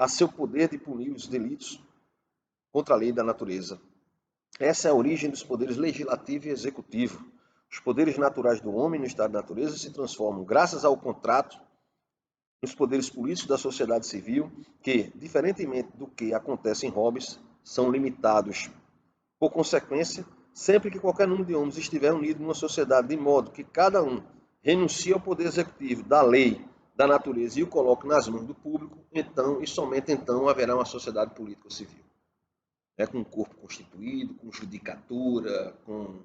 a seu poder de punir os delitos contra a lei da natureza. Essa é a origem dos poderes legislativo e executivo. Os poderes naturais do homem no estado da natureza se transformam, graças ao contrato, nos poderes políticos da sociedade civil, que, diferentemente do que acontece em Hobbes, são limitados. Por consequência, sempre que qualquer número de homens estiver unido numa sociedade de modo que cada um renuncie ao poder executivo da lei, da natureza e o coloque nas mãos do público, então e somente então haverá uma sociedade política civil. Com um corpo constituído, com judicatura, com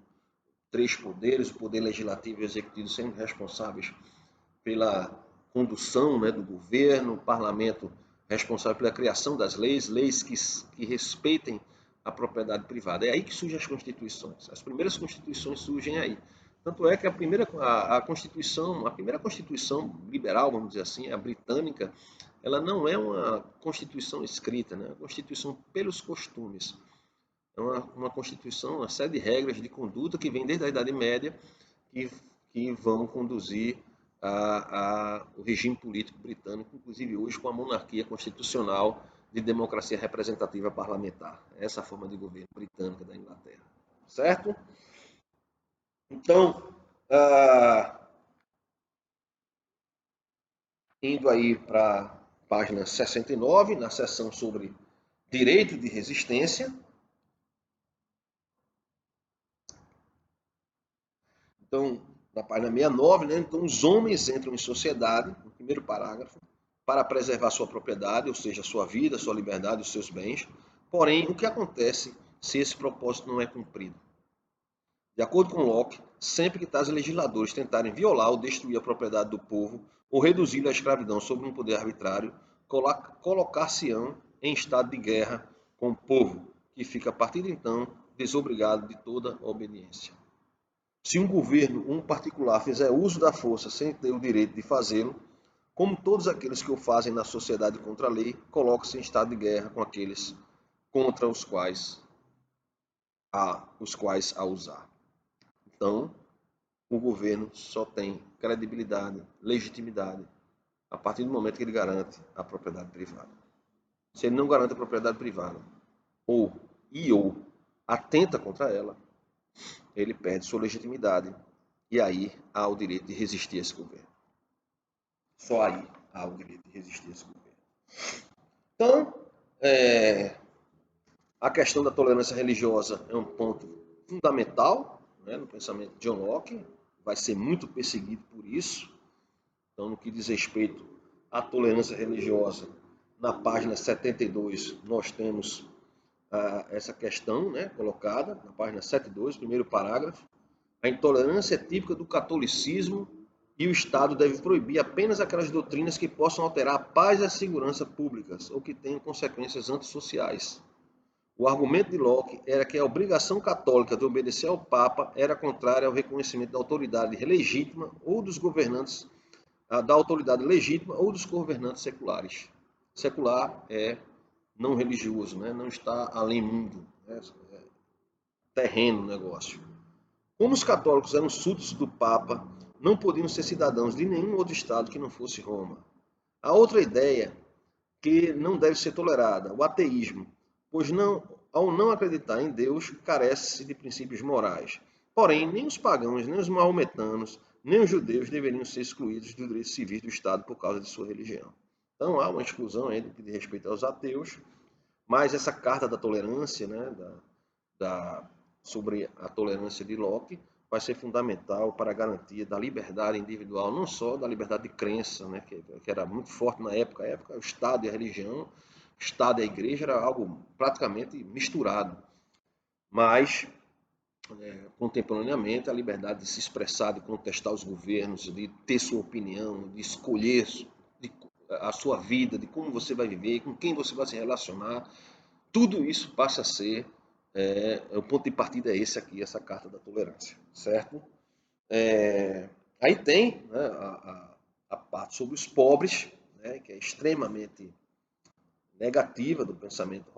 3 poderes, o poder legislativo e o executivo sendo responsáveis pela condução, do governo, o parlamento responsável pela criação das leis, leis que respeitem a propriedade privada. É aí que surgem as constituições. As primeiras constituições surgem aí. Tanto é que a primeira constituição liberal, vamos dizer assim, a britânica, ela não é uma constituição escrita, né? É uma constituição pelos costumes. É uma constituição, uma série de regras de conduta que vem desde a Idade Média que vão conduzir o regime político britânico, inclusive hoje com a monarquia constitucional de democracia representativa parlamentar. Essa é a forma de governo britânica da Inglaterra. Certo? Então, indo aí para a página 69, na seção sobre direito de resistência. Então, na página 69, então os homens entram em sociedade, no primeiro parágrafo, para preservar sua propriedade, ou seja, sua vida, sua liberdade, os seus bens. Porém, o que acontece se esse propósito não é cumprido? De acordo com Locke, sempre que tais legisladores tentarem violar ou destruir a propriedade do povo ou reduzir a escravidão sob um poder arbitrário, colocar-se-ão em estado de guerra com o povo, que fica a partir de então desobrigado de toda obediência. Se um governo ou um particular fizer uso da força sem ter o direito de fazê-lo, como todos aqueles que o fazem na sociedade contra a lei, coloca-se em estado de guerra com aqueles contra os quais a usar. Então, o governo só tem credibilidade, legitimidade, a partir do momento que ele garante a propriedade privada. Se ele não garante a propriedade privada, ou atenta contra ela, ele perde sua legitimidade e aí há o direito de resistir a esse governo. Só aí há o direito de resistir a esse governo. Então, a questão da tolerância religiosa é um ponto fundamental, no pensamento de John Locke, vai ser muito perseguido por isso. Então, no que diz respeito à tolerância religiosa, na página 72, nós temos essa questão colocada, na página 72, primeiro parágrafo. A intolerância é típica do catolicismo e o Estado deve proibir apenas aquelas doutrinas que possam alterar a paz e a segurança públicas ou que tenham consequências antissociais. O argumento de Locke era que a obrigação católica de obedecer ao Papa era contrária ao reconhecimento da autoridade legítima ou dos governantes, da autoridade legítima ou dos governantes seculares. Secular é não religioso, não está além mundo, é terreno o negócio. Como os católicos eram súditos do Papa, não podiam ser cidadãos de nenhum outro estado que não fosse Roma. A outra ideia que não deve ser tolerada, o ateísmo, pois ao não acreditar em Deus, carece-se de princípios morais. Porém, nem os pagãos, nem os maometanos, nem os judeus deveriam ser excluídos dos direitos civis do Estado por causa de sua religião. Então, há uma exclusão aí do que diz respeito aos ateus, mas essa carta da tolerância, sobre a tolerância de Locke, vai ser fundamental para a garantia da liberdade individual, não só da liberdade de crença, que era muito forte na época. O Estado e a religião, o Estado e a igreja era algo praticamente misturado. Mas, contemporaneamente, a liberdade de se expressar, de contestar os governos, de ter sua opinião, de escolher a sua vida, de como você vai viver, com quem você vai se relacionar, tudo isso passa a ser, o ponto de partida é esse aqui, essa carta da tolerância, certo? Aí tem a parte sobre os pobres, que é extremamente negativa do pensamento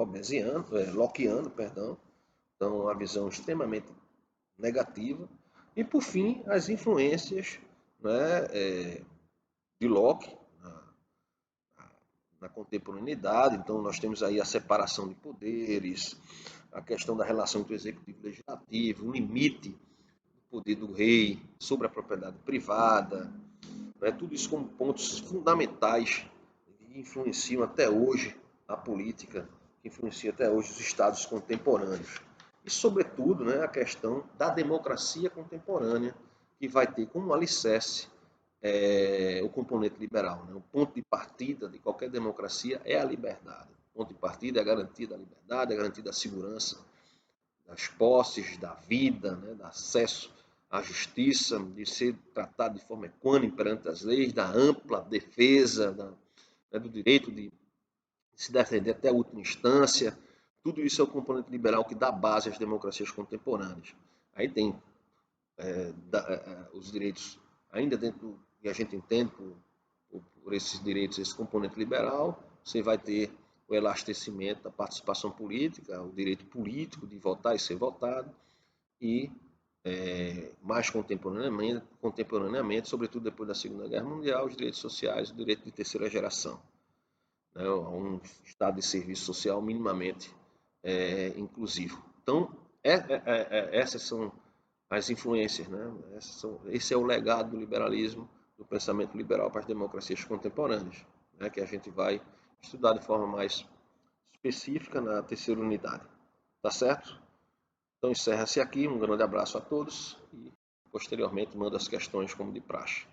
lockeano, perdão. Então, a visão extremamente negativa. E, por fim, as influências de Locke na contemporaneidade. Então, nós temos aí a separação de poderes, a questão da relação entre o executivo e o legislativo, o limite do poder do rei sobre a propriedade privada, né? Tudo isso como pontos fundamentais que influenciam até hoje a política, que influencia até hoje os estados contemporâneos. E, sobretudo, né, a questão da democracia contemporânea, que vai ter como alicerce o componente liberal. Né? O ponto de partida de qualquer democracia é a liberdade. O ponto de partida é a garantia da liberdade, a garantia da segurança, das posses, da vida, né? Do acesso à justiça, de ser tratado de forma equânime perante as leis, da ampla defesa do direito de se defender até a última instância. Tudo isso é o componente liberal que dá base às democracias contemporâneas. Aí tem os direitos, ainda dentro do que a gente entende por esses direitos, esse componente liberal, você vai ter o elastecimento da participação política, o direito político de votar e ser votado, e mais contemporaneamente, sobretudo depois da Segunda Guerra Mundial, os direitos sociais, o direito de terceira geração, né, um estado de serviço social minimamente inclusivo. Então, essas são as influências, né? Esse é o legado do liberalismo, do pensamento liberal para as democracias contemporâneas, né? Que a gente vai estudar de forma mais específica na terceira unidade. Tá certo? Então encerra-se aqui, um grande abraço a todos e posteriormente mando as questões como de praxe.